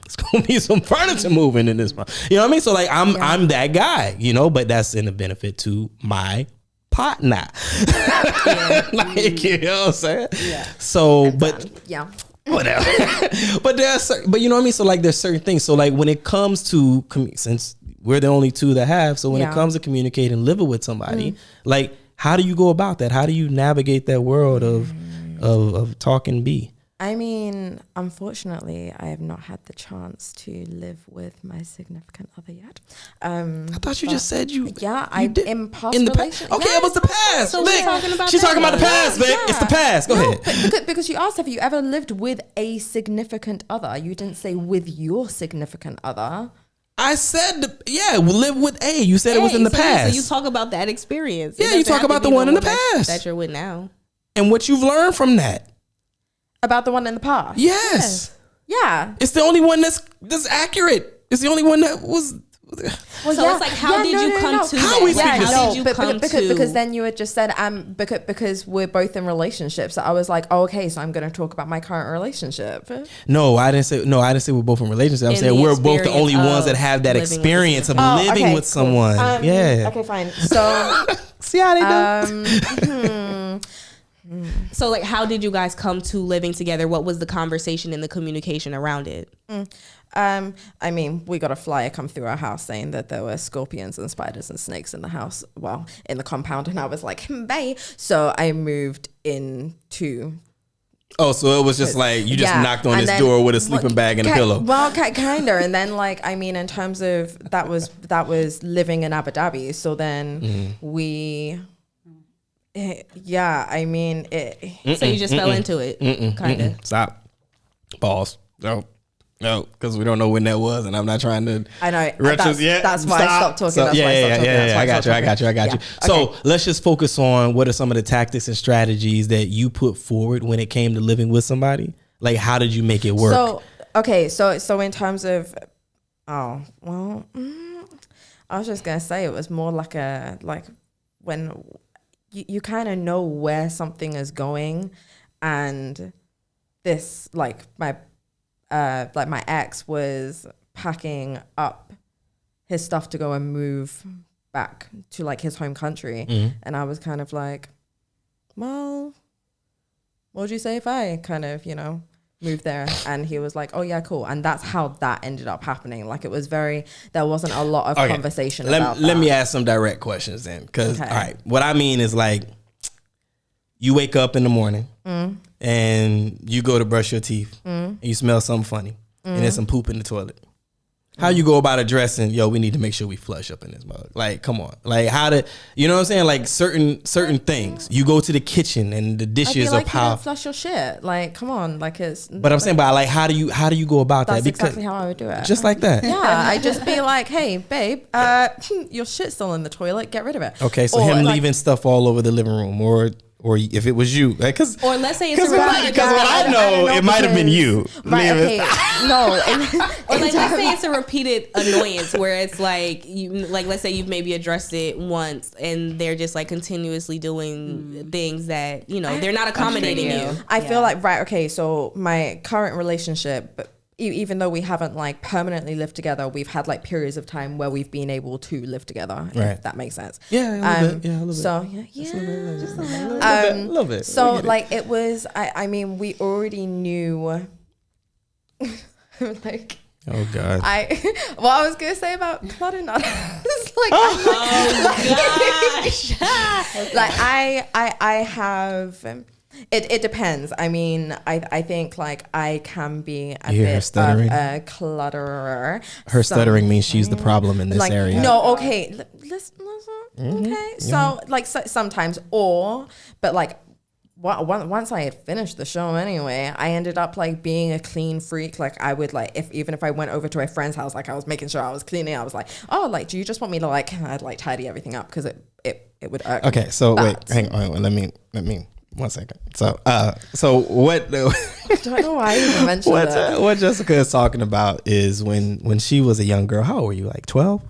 it's gonna be some furniture moving in this month. You know what I mean? So like, I'm that guy, you know, but that's in the benefit to my partner. Like, you know what I'm saying? Yeah. So, but yeah. Whatever. but you know what I mean? So like, there's certain things. So like, when it comes to, since we're the only two that have, so when it comes to communicating, living with somebody, like, how do you go about that? How do you navigate that world of talking B? I mean, unfortunately, I have not had the chance to live with my significant other yet. I thought you just said you. Yeah, you did in past in the relations. Okay, it was the past. So Vic, she's talking about the past, Vic. It's the past. Go ahead. Because you asked, have you ever lived with a significant other? You didn't say with your significant other. I said, live with A. You said it was in the past. So you talk about that experience. Yeah, you talk about the one in the past that you're with now, and what you've learned from that. About the one in the past. Yes. Yeah. It's the only one that's accurate. It's the only one that was. Well, so it's like, how did you come to How that? did you come to? Because then you had just said, because we're both in relationships. So I was like, oh, okay, so I'm going to talk about my current relationship. No, I didn't say we're both in relationships. I'm saying we're both the only ones that have that experience of living with someone. Cool. Yeah. Okay, fine. So see how they do. So like, how did you guys come to living together? What was the conversation and the communication around it? I mean, we got a flyer come through our house saying that there were scorpions and spiders and snakes in the house, well, in the compound, and I was like, bye. So I moved into. Oh, so it was just like you just knocked on this door with a sleeping bag and a pillow. Well, kind of, and then like, I mean, in terms of that was living in Abu Dhabi. So then we. Yeah, I mean, so you just fell into it, kind of. Stop. Pause. No, because we don't know when that was, and I'm not trying to. I know. That's why I stopped talking. Yeah. I got you. So let's just focus on what are some of the tactics and strategies that you put forward when it came to living with somebody. Like, how did you make it work? So in terms of, I was just gonna say it was more like when. You kind of know where something is going, and this my ex was packing up his stuff to go and move back to like his home country, and I was kind of like, well, what would you say if I kind of move there? And he was like, oh yeah, cool. And that's how that ended up happening. Like, it was there wasn't a lot of conversation about that. Let me ask some direct questions then, because all right, what I mean is, like, you wake up in the morning and you go to brush your teeth and you smell something funny and there's some poop in the toilet. How you go about addressing, yo, we need to make sure we flush up in this mug. Like, come on. Like, how to, you know what I'm saying? Like, certain things. You go to the kitchen and the dishes like, are piled. you didn't flush your shit. Like, come on. Like, it's. But I'm saying, like, how do you go about that? That's exactly how I would do it. Just like that. Yeah, I just be like, hey, babe, your shit's still in the toilet. Get rid of it. Okay, so Or, him like, leaving stuff all over the living room, or if it was you, like, cause Or let's say it's a because what I know, it might have been you. Right, okay. No. or like let's say it's a repeated annoyance where it's like you like let's say you've maybe addressed it once and they're just like continuously doing things that they're not accommodating you. I feel like, right, okay, so my current relationship, even though we haven't like permanently lived together, we've had like periods of time where we've been able to live together, if that makes sense. Yeah, a little bit. So Just a little bit. So like it was, I mean, we already knew like, oh God. What I was gonna say about clutter nuts, like, Gosh. like I have. It depends. I mean, I think like I can be a bit of a clutterer. Her stuttering means she's the problem in this like, area. No, okay. Listen. Okay. So like sometimes, but like once I had finished the show anyway, I ended up like being a clean freak. Like I would like even if I went over to a friend's house, like I was making sure I was cleaning. I was like, oh, like do you just want me to like I'd like tidy everything up because it would irk me. Okay, so wait, hang on. Let me 1 second. So what? I don't know why I even mentioned that. What Jessica is talking about is when she was a young girl. How old were you? Like 12?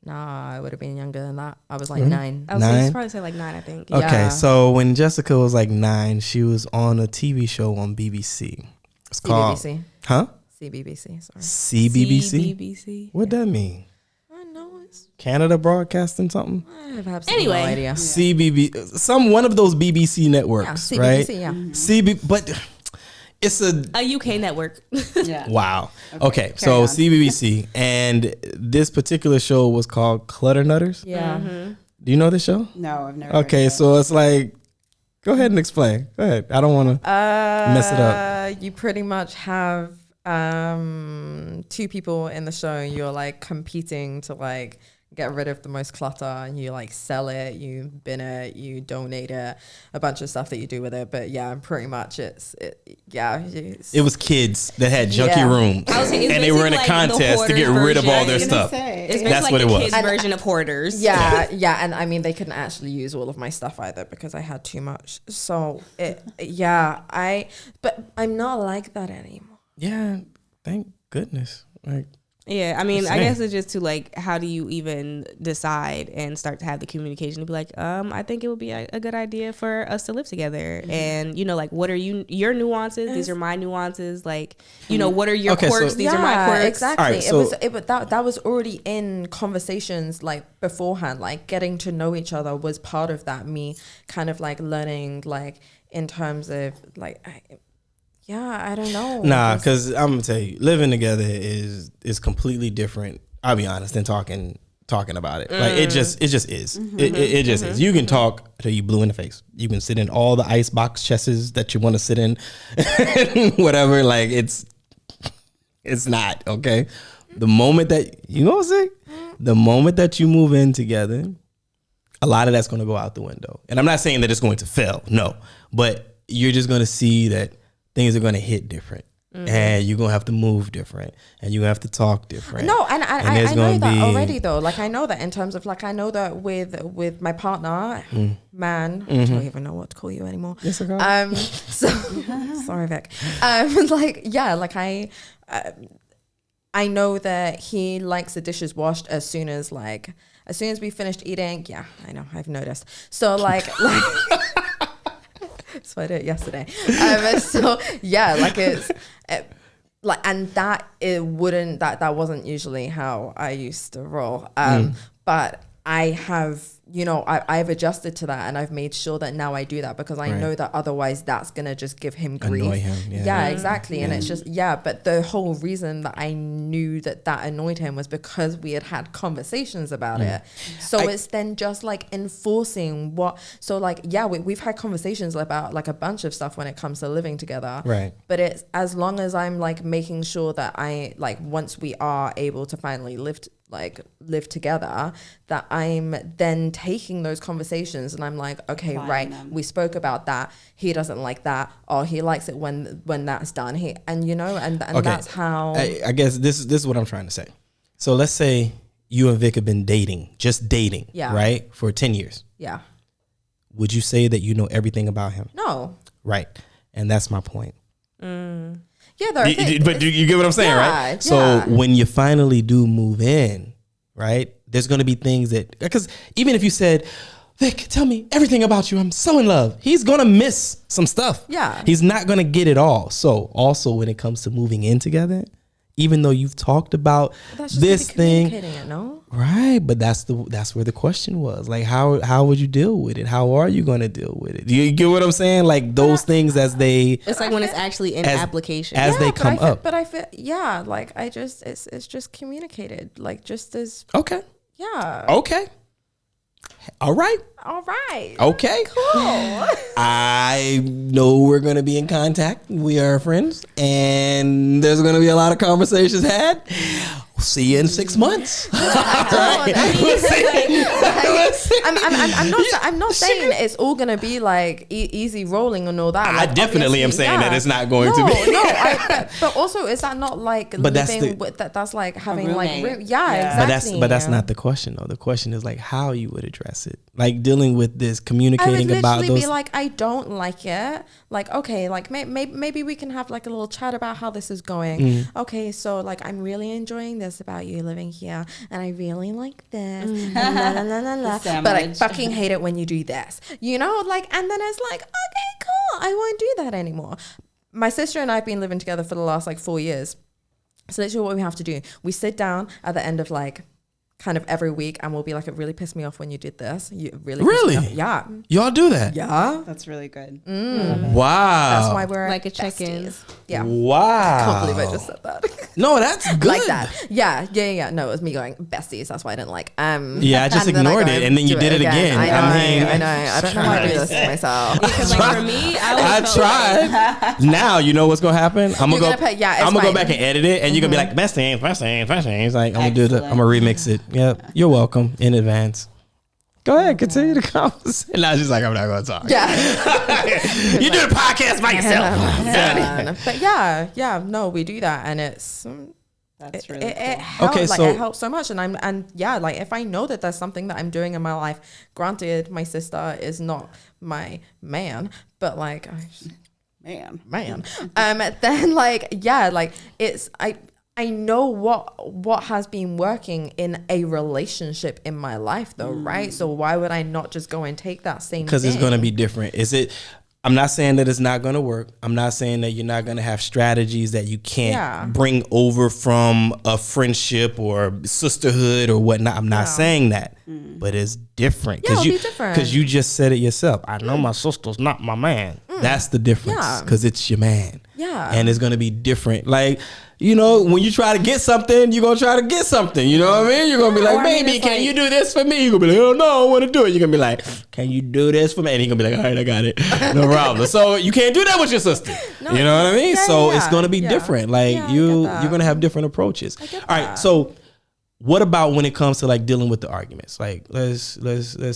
Nah, I would have been younger than that. I was like 9. I was probably say like 9, I think. Okay, Yeah. so when Jessica was like 9, she was on a TV show on BBC. It's called CBBC. Huh? CBBC. Sorry. CBBC. CBBC. What that mean? I know it's. Canada Broadcasting something? I have absolutely no idea. CBB, one of those BBC networks, Yeah, right? CBBC, yeah. CB, but it's A UK network. Yeah. wow. Okay, carry so on. CBBC, and this particular show was called Clutter Nutters. Yeah. Do you know this show? No, I've never. heard Okay, of it. so it's like, go ahead and explain. Go ahead. I don't want to mess it up. You pretty much have 2 people in the show. You're like competing to like get rid of the most clutter, and you like sell it, you bin it, you donate it, a bunch of stuff that you do with it. But yeah, pretty much it's It was kids that had junky Yeah. rooms, I was saying, it's and they were in a basically like the contest to get hoarders rid of all their version. stuff. It's That's basically what like it the was. kids' version of hoarders. yeah, and I mean they couldn't actually use all of my stuff either because I had too much. So but I'm not like that anymore. Yeah, thank goodness. Like, Yeah, I mean, I Same. guess it's just to like, how do you even decide and start to have the communication to be like, I think it would be a good idea for us to live together, and like, what are your nuances? These are my nuances. Like, what are your Okay, so- quirks? These are my quirks. Exactly. All right, so- That was already in conversations like beforehand. Like getting to know each other was part of that. Me kind of like learning like in terms of like. I don't know. nah, because I'm gonna tell you, living together is completely different. I'll be honest, than talking about it. Like it just is. It just is. You can talk till you blue in the face. You can sit in all the ice box chests that you want to sit in, whatever. Like it's not okay. The moment that the moment that you move in together, a lot of that's gonna go out the window. And I'm not saying that it's going to fail, no, but you're just gonna see that things are going to hit different, and you're going to have to move different, and you have to talk different. No, and there's I know gonna that be- already though. Like I know that in terms of like I know that with my partner, man, I don't even know what to call you anymore. Yes, okay. So sorry, Vic. Like yeah, like I know that he likes the dishes washed as soon as we finished eating. Yeah, I know. I've noticed. So like. So I did it yesterday. So yeah, like and that wasn't usually how I used to roll. But I have, I've adjusted to that, and I've made sure that now I do that, because I know that otherwise that's going to just give him grief. Annoy him. Yeah, exactly. And it's just, but the whole reason that I knew that annoyed him was because we had conversations about it. So it's then just like enforcing we've had conversations about like a bunch of stuff when it comes to living together. Right. But it's as long as I'm like making sure that I, like, once we are able to finally live together, that I'm then taking those conversations and I'm like, okay, we spoke about that. He doesn't like that, or he likes it when that's done. That's how. I guess this is what I'm trying to say. So let's say you and Vic have been dating, right, for 10 years. Yeah. Would you say that you know everything about him? No. Right, and that's my point. Yeah, but do you get what I'm saying, right? So when you finally do move in, right, there's going to be things that, because even if you said, Vic, tell me everything about you, I'm so in love, he's going to miss some stuff. Yeah. He's not going to get it all. So also when it comes to moving in together, even though you've talked about this thing, it, no? Right, but that's where the question was. Like, how would you deal with it? How are you going to deal with it? Do you get what I'm saying? Like those things it's like when it's actually in application as they come up. But I feel like it's just communicated, like just as okay. Yeah. Okay. All right. Okay. Cool. I know we're going to be in contact. We are friends, and there's going to be a lot of conversations had. We'll see you in 6 months. I'm not saying it's all going to be like easy rolling and all that. Like, I definitely am saying that it's not going to be. But also, is that not like but living that's like having like exactly. But that's not the question though. The question is like how you would address it. Like dealing with this, communicating about those. I would be like, I don't like it. Like, okay, like maybe we can have like a little chat about how this is going. Okay, so like I'm really enjoying this about you living here, and I really like this. But I fucking hate it when you do this. Like, and then it's like, okay, cool. I won't do that anymore. My sister and I have been living together for the last like 4 years. So literally what we have to do, we sit down at the end of like kind of every week, and we'll be like, it really pissed me off when you did this. You really? Yeah. Y'all do that? Yeah. That's really good. Wow. That's why we're like a check-in. Yeah. Wow. I can't believe I just said that. No, that's good. Like that. Yeah. No, it was me going besties. That's why I didn't like. Yeah, I just ignored it, and then you did it again. I know. I don't know why I do this to myself. Because like for me, I tried. Now you know what's gonna happen. I'm gonna go back and edit it, and you're gonna be like best things. Like I'm gonna remix it. Yep, you're welcome in advance. Go ahead, continue the conversation. Now she's like, I'm not going to talk. Yeah. You do the podcast by yourself. But no, we do that, and it's that's really cool. it helps. Okay, it helps so much, and like if I know that there's something that I'm doing in my life. Granted, my sister is not my man, but like man. Then like it's I know what has been working in a relationship in my life though, right? So why would I not just go and take that same thing? Because it's going to be different. I'm not saying that it's not going to work. I'm not saying that you're not going to have strategies that you can't bring over from a friendship or sisterhood or whatnot. I'm not saying that, but it's different. Because you just said it yourself. I know my sister's not my man. That's the difference, because it's your man. Yeah. And it's going to be different. Like, when you try to get something, you're going to try to get something. You know what I mean? You're going to be like, baby, can you do this for me? You're going to be like, oh, no, I don't want to do it. You're going to be like, can you do this for me? And he's going to be like, all right, I got it. No problem. So you can't do that with your sister. You know what I mean? It's going to be different. Like you're going to have different approaches. All right. So what about when it comes to like dealing with the arguments? Like let's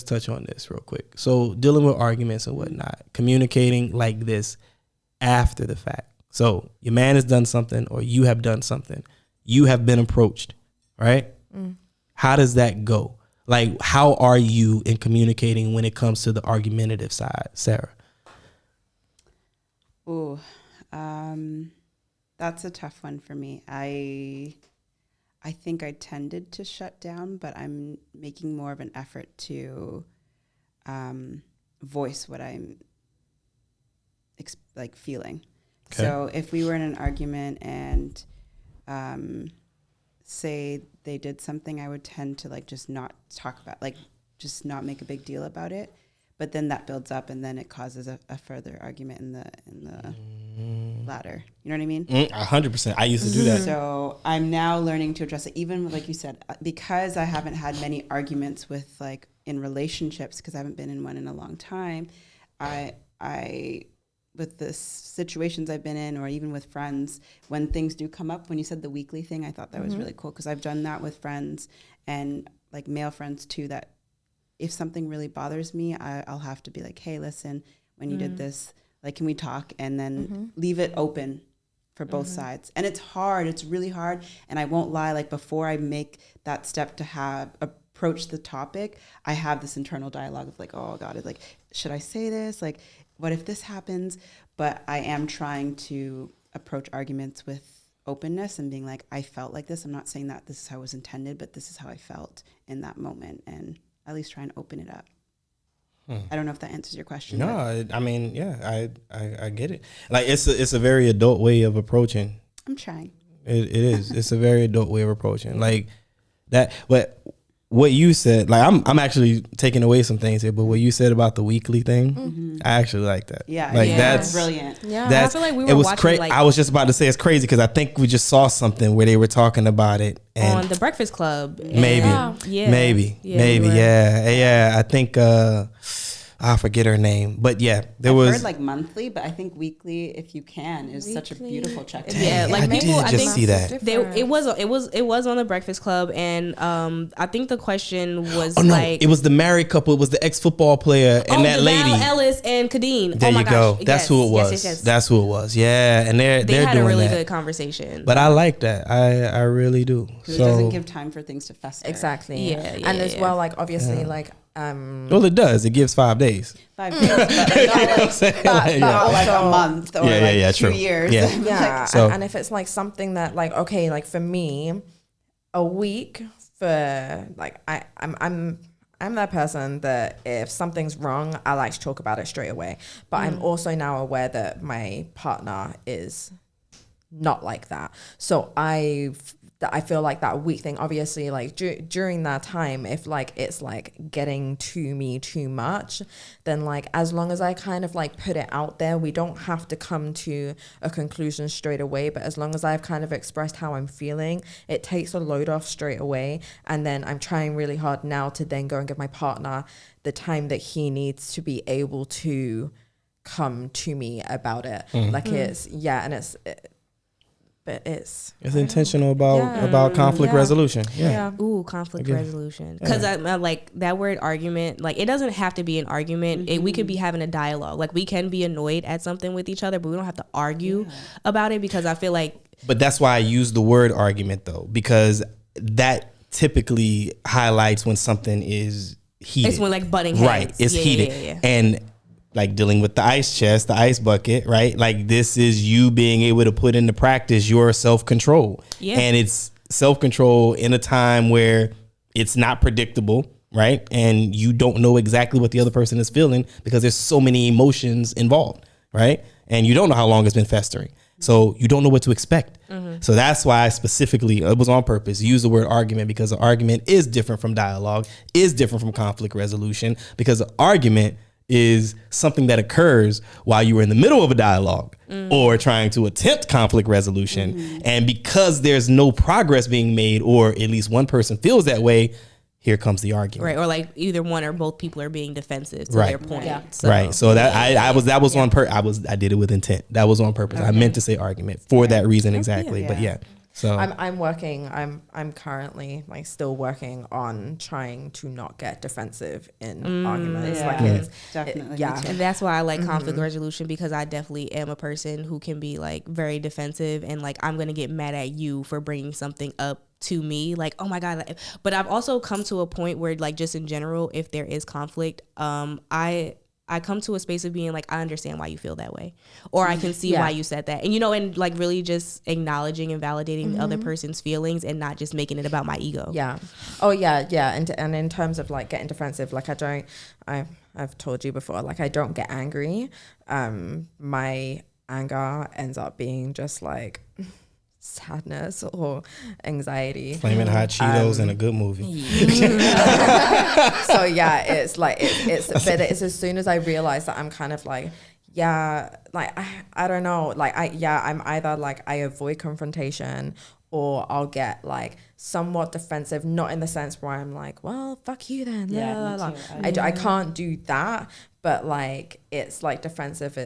touch on this real quick. So dealing with arguments and whatnot, communicating like this after the fact. So your man has done something, or you have done something. You have been approached, right? How does that go? Like, how are you in communicating when it comes to the argumentative side, Sarah? Ooh, that's a tough one for me. I think I tended to shut down, but I'm making more of an effort to voice what I'm feeling. Okay. So if we were in an argument and say they did something, I would tend to like just not talk about, like just not make a big deal about it. But then that builds up, and then it causes a further argument in the ladder. You know what I mean? 100%. I used to do that. So I'm now learning to address it, even like you said, because I haven't had many arguments with like in relationships, because I haven't been in one in a long time. I with the situations I've been in, or even with friends, when things do come up, when you said the weekly thing, I thought that was really cool, because I've done that with friends and like male friends too, that if something really bothers me, I'll have to be like, hey, listen, when you did this, like, can we talk? And then leave it open for both sides. And it's hard. It's really hard. And I won't lie, like before I make that step to approach the topic, I have this internal dialogue of like, oh God, like, should I say this? Like, what if this happens? But I am trying to approach arguments with openness and being like, I felt like this. I'm not saying that this is how it was intended, but this is how I felt in that moment. And at least try and open it up. I don't know if that answers your question. No, I mean, yeah, I get it. Like it's a very adult way of approaching. I'm trying. It is. It's a very adult way of approaching. Like that. But what you said, like I'm actually taking away some things here. But what you said about the weekly thing, I actually like that. Yeah, like that's brilliant. Yeah, that's, I feel like we it were was watching. Like, I was just about to say it's crazy because I think we just saw something where they were talking about it and on the Breakfast Club. Maybe, maybe. I think I forget her name, but yeah, I've heard like monthly, but I think weekly, if you can, is such a beautiful check. Yeah, like I did just see that. It was on the Breakfast Club, and I think the question was it was the married couple. It was the ex-football player and that lady, Ellis and Kadeen. There you go. That's who it was. Yes. That's who it was. Yeah, and they're had doing a really that. good conversation. But I like that. I really do. So it doesn't give time for things to fester. Exactly. Yeah, and as well, like obviously, like. Well, it does. It gives 5 days. 5 days, but not like a month or like 2 years. Yeah, yeah. So, and if it's like something that like, okay, like for me, a week for like I'm that person that if something's wrong, I like to talk about it straight away. But I'm also now aware that my partner is not like that. So I feel like that week thing, obviously, like during that time, if like it's like getting to me too much, then like as long as I kind of like put it out there, we don't have to come to a conclusion straight away. But as long as I've kind of expressed how I'm feeling, it takes a load off straight away. And then I'm trying really hard now to then go and give my partner the time that he needs to be able to come to me about it. Like but it's intentional about conflict resolution. Yeah. Ooh, conflict resolution. Because I like that word argument. Like it doesn't have to be an argument. We could be having a dialogue. Like we can be annoyed at something with each other, but we don't have to argue about it, because I feel like. But that's why I use the word argument though, because that typically highlights when something is heated. It's when like butting heads. Right. It's heated. Yeah. And like dealing with the ice chest, the ice bucket, right? Like this is you being able to put into practice your self-control. Yeah. And it's self-control in a time where it's not predictable, right? And you don't know exactly what the other person is feeling because there's so many emotions involved, right? And you don't know how long it's been festering. So you don't know what to expect. So that's why I specifically, it was on purpose, use the word argument, because an argument is different from dialogue, is different from conflict resolution, because an argument is something that occurs while you were in the middle of a dialogue or trying to attempt conflict resolution. And because there's no progress being made, or at least one person feels that way, here comes the argument. Right. Or like either one or both people are being defensive to their point. Yeah. So, right. So that that was on purpose. I did it with intent. That was on purpose. I meant to say argument for that reason exactly. But yeah. So I'm currently like still working on trying to not get defensive in arguments. Yeah. Like it's definitely. And that's why I like conflict resolution, because I definitely am a person who can be like very defensive, and like I'm gonna get mad at you for bringing something up to me, like, oh my God. But I've also come to a point where like just in general, if there is conflict, I come to a space of being like, I understand why you feel that way, or I can see why you said that. And, and like really just acknowledging and validating the other person's feelings and not just making it about my ego. Yeah. Oh yeah. Yeah. And in terms of like getting defensive, like I've told you before, like I don't get angry. My anger ends up being just like sadness or anxiety. Flaming hot Cheetos and a good movie. So yeah, it's like but it's as soon as I realize that I'm kind of like, yeah, like I don't know, like I'm either like I avoid confrontation or I'll get like somewhat defensive, not in the sense where I'm like, well, fuck you then. Yeah, la, me la, too. I can't do that, but like it's like defensive.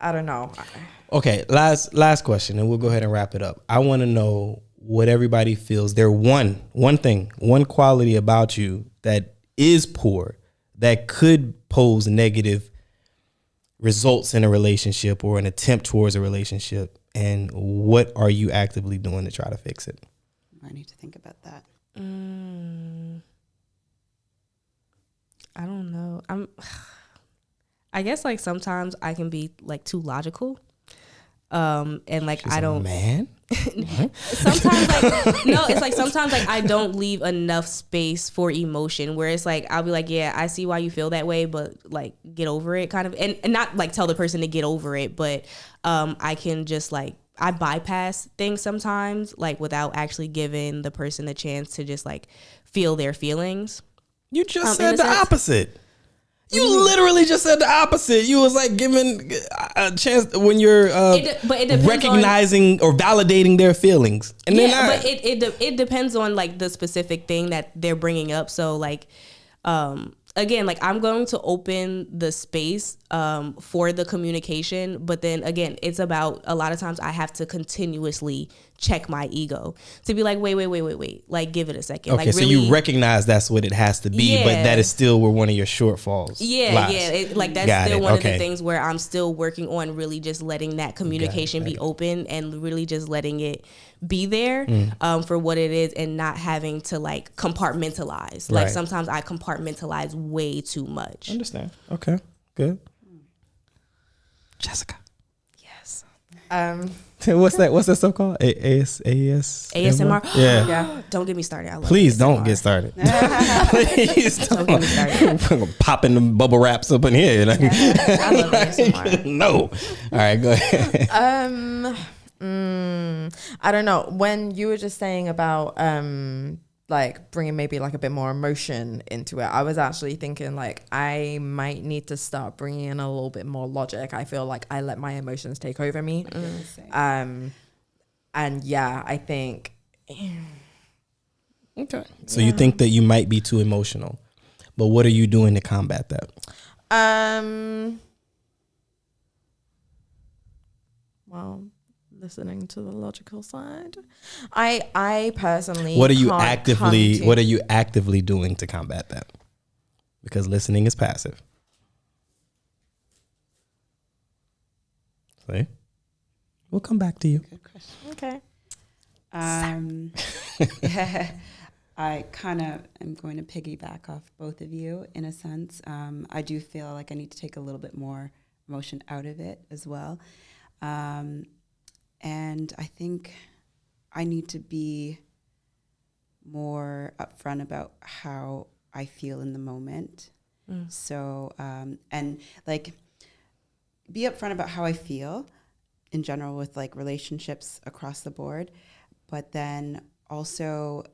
I don't know. Okay, last question, and we'll go ahead and wrap it up. I want to know what everybody feels. There one thing, one quality about you that is poor that could pose negative results in a relationship or an attempt towards a relationship, and what are you actively doing to try to fix it? I need to think about that. I don't know. I guess like sometimes I can be like too logical. And like She's I a don't man. sometimes like no, it's like sometimes like I don't leave enough space for emotion where it's like I'll be like, yeah, I see why you feel that way, but like get over it kind of, and not like tell the person to get over it, but I can just like I bypass things sometimes like without actually giving the person a chance to just like feel their feelings. You just said the opposite. You literally just said the opposite. You was like giving a chance when you're but it depends recognizing or validating their feelings. And yeah, then but it depends on like the specific thing that they're bringing up. So like, again, like I'm going to open the space for the communication, but then again, it's about a lot of times I have to continuously check my ego to be like, wait, like give it a second. okay, like, so really, you recognize that's what it has to be, but that is still where one of your shortfalls lies. Like that's Got still it. one Okay. of the things where I'm still working on really just letting that communication be open and really just letting it be there for what it is and not having to like compartmentalize. Like Right. sometimes I compartmentalize way too much. Understand. Okay, good. Jessica. Yes. What's that stuff called? ASMR? Yeah. Yeah. Don't get me started. I love Please ASMR. don't get started. Please Don't get me started. Popping the bubble wraps up in here. Like, I love ASMR. no. All right, go ahead. I don't know. When you were just saying about like bringing maybe like a bit more emotion into it, I was actually thinking like I might need to start bringing in a little bit more logic. I feel like I let my emotions take over me. And yeah, I think. Okay. So you think that you might be too emotional, but what are you doing to combat that? Well, listening to the logical side. I personally What are you actively doing to combat that? Because listening is passive. See? We'll come back to you. Good question. Okay. I kind of am going to piggyback off both of you in a sense. I do feel like I need to take a little bit more emotion out of it as well. And I think I need to be more upfront about how I feel in the moment. So, and like be upfront about how I feel in general with like relationships across the board, but then also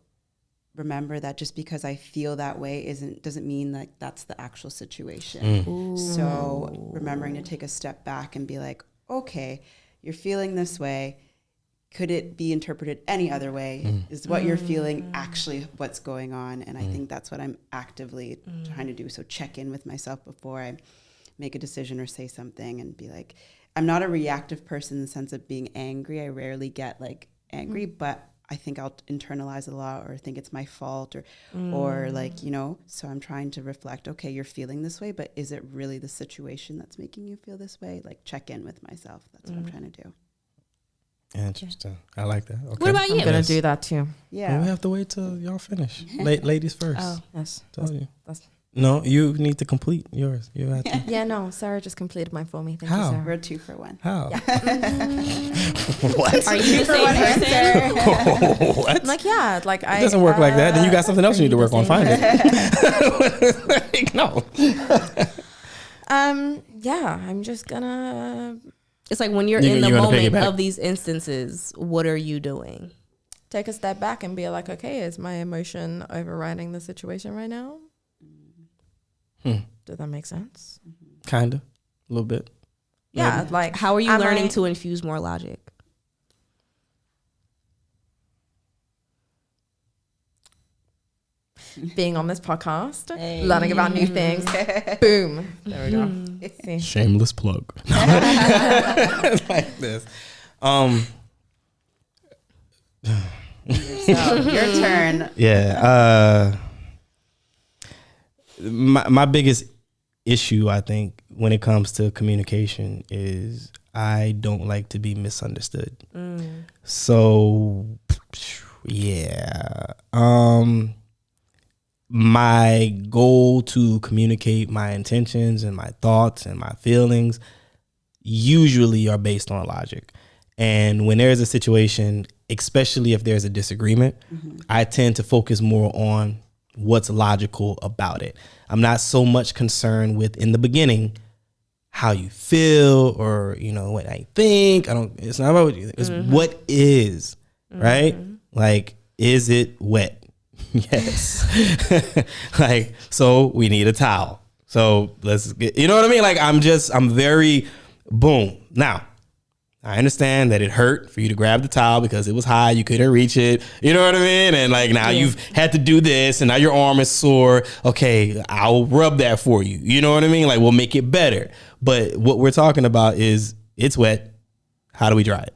remember that just because I feel that way doesn't mean like that's the actual situation. So remembering to take a step back and be like, okay, you're feeling this way. Could it be interpreted any other way? Is what you're feeling actually what's going on? And I think that's what I'm actively trying to do. So check in with myself before I make a decision or say something and be like, I'm not a reactive person in the sense of being angry. I rarely get like angry, but I think I'll internalize a lot or think it's my fault or like, you know, so I'm trying to reflect, okay, you're feeling this way, but is it really the situation that's making you feel this way? Like check in with myself. That's what I'm trying to do. Interesting. I like that. Okay. What about you? I'm gonna do that too. Yeah. Well, we have to wait till y'all finish. Ladies first. Oh. Yes. Tell you. That's No, you need to complete yours. You have to. yeah. No, Sarah just completed mine for me. Thank How? you, Sarah. We're 2 for 1. How? What? Are you the same person? What? I'm like, yeah, like It doesn't work like that. Then you got something else you need to work on. Find it. No. Yeah, I'm just gonna It's like when you're in the moment of these instances, what are you doing? Take a step back and be like, okay, is my emotion overriding the situation right now? Does that make sense? Kind of, a little bit. Yeah, like how are you learning to infuse more logic? Being on this podcast, learning about new things. Boom. There we go. Shameless plug. Like this. So, your turn. Yeah. My biggest issue, I think, when it comes to communication is I don't like to be misunderstood. So, yeah. My goal to communicate my intentions and my thoughts and my feelings usually are based on logic. And when there's a situation, especially if there's a disagreement, I tend to focus more on what's logical about it. I'm not so much concerned with, in the beginning, how you feel or, what I think. It's not about what you think. It's what is, right? Like, is it wet? Yes. Like, so we need a towel. So let's get, you know what I mean? Like, I'm very boom. Now, I understand that it hurt for you to grab the towel because it was high. You couldn't reach it. You know what I mean? And like, now you've had to do this and now your arm is sore. Okay, I'll rub that for you. You know what I mean? Like, we'll make it better. But what we're talking about is it's wet. How do we dry it?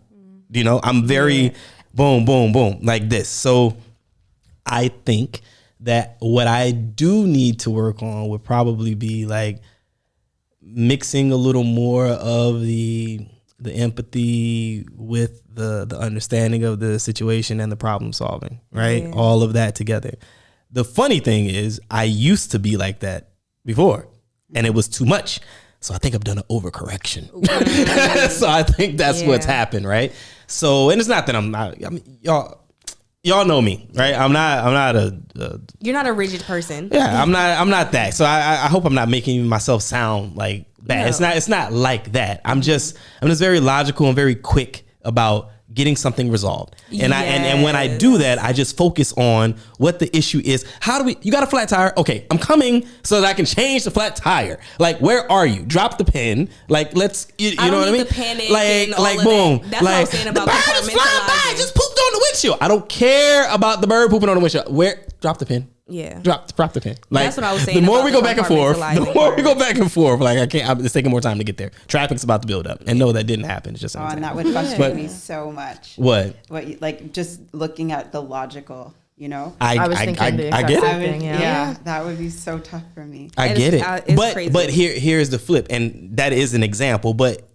I'm very boom, boom, boom, like this. So I think that what I do need to work on would probably be like mixing a little more of the empathy with the understanding of the situation and the problem solving, right? All of that together. The funny thing is I used to be like that before and it was too much. So I think I've done an overcorrection. So I think that's what's happened, right? So, and it's not that I'm not, I mean, y'all know me, right? I'm not a you're not a rigid person. Yeah, I'm not that. So I hope I'm not making myself sound like bad. No. It's not like that. I'm just very logical and very quick about getting something resolved. And and when I do that, I just focus on what the issue is. You got a flat tire? Okay, I'm coming so that I can change the flat tire. Like, where are you? Drop the pen. Like, let's, you know what I mean? Panic like boom. That. That's like, what I'm saying about the bird is flying by. I just pooped on the windshield. I don't care about the bird pooping on the windshield. Drop the pen. Yeah. Drop the pen. Like, that's what I was saying. The more we go back and forth, like it's taking more time to get there. Traffic's about to build up. And no, that didn't happen. It's just and that would frustrate me so much. What like just looking at the logical, I was thinking the exact same thing. Yeah, that would be so tough for me. I get it. But here's the flip, and that is an example, but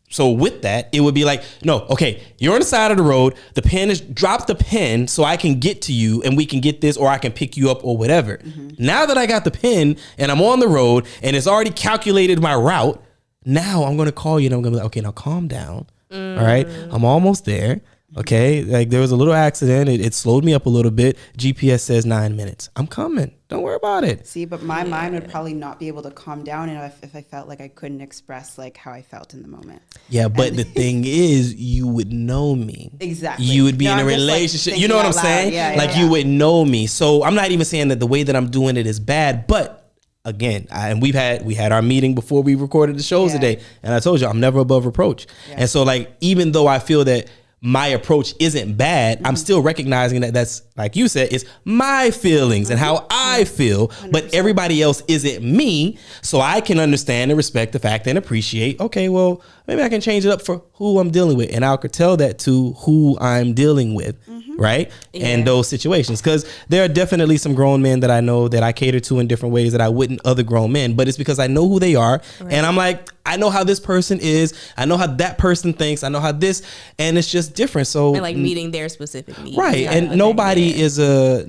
so with that, it would be like, no, okay, you're on the side of the road. The pen is, drop the pen so I can get to you and we can get this, or I can pick you up or whatever. Now that I got the pen and I'm on the road and it's already calculated my route, now I'm going to call you and I'm going to be like, okay, now calm down. All right. I'm almost there. Okay. Like, there was a little accident. It slowed me up a little bit. GPS says 9 minutes. I'm coming. Don't worry about it. See, but my mind would probably not be able to calm down if I felt like I couldn't express like how I felt in the moment. Yeah, but the thing is, you would know me. Exactly. You would be in a relationship. You know what I'm saying? Yeah, you would know me. So I'm not even saying that the way that I'm doing it is bad, but again, and we had our meeting before we recorded the shows today, and I told you I'm never above reproach. And so, like, even though I feel that my approach isn't bad, I'm still recognizing that that's, like you said, it's my feelings and how I feel, 100%. But everybody else isn't me. So I can understand and respect the fact and appreciate, okay, well, maybe I can change it up for who I'm dealing with. And I'll tell that to who I'm dealing with, right? In those situations. Because there are definitely some grown men that I know that I cater to in different ways that I wouldn't other grown men. But it's because I know who they are. Right. And I'm like, I know how this person is. I know how that person thinks. I know how this, and it's just different. So, and like meeting their specific needs. Right. And nobody is a,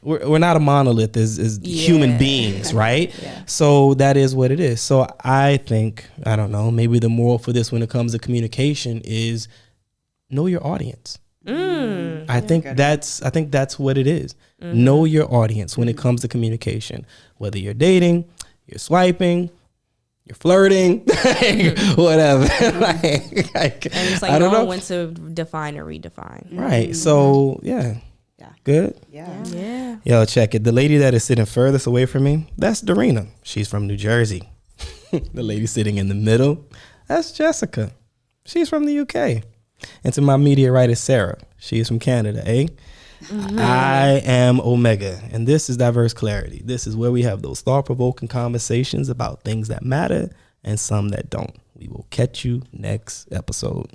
we're not a monolith as human beings, right? So that is what it is. So I think, I don't know, maybe the moral for this when it comes to communication is know your audience. I think that's what it is. Know your audience when it comes to communication, whether you're dating, you're swiping, you're flirting, whatever. like, And it's like I no don't know. one went to define or redefine. Right. So yeah. Yeah. Good. Yeah. Yeah. Yo, check it. The lady that is sitting furthest away from me, that's Darina. She's from New Jersey. The lady sitting in the middle, that's Jessica. She's from the UK. And to my media writer, Sarah, she's from Canada, eh? I am Omega, and this is Diverse Clarity. This is where we have those thought-provoking conversations about things that matter and some that don't. We will catch you next episode.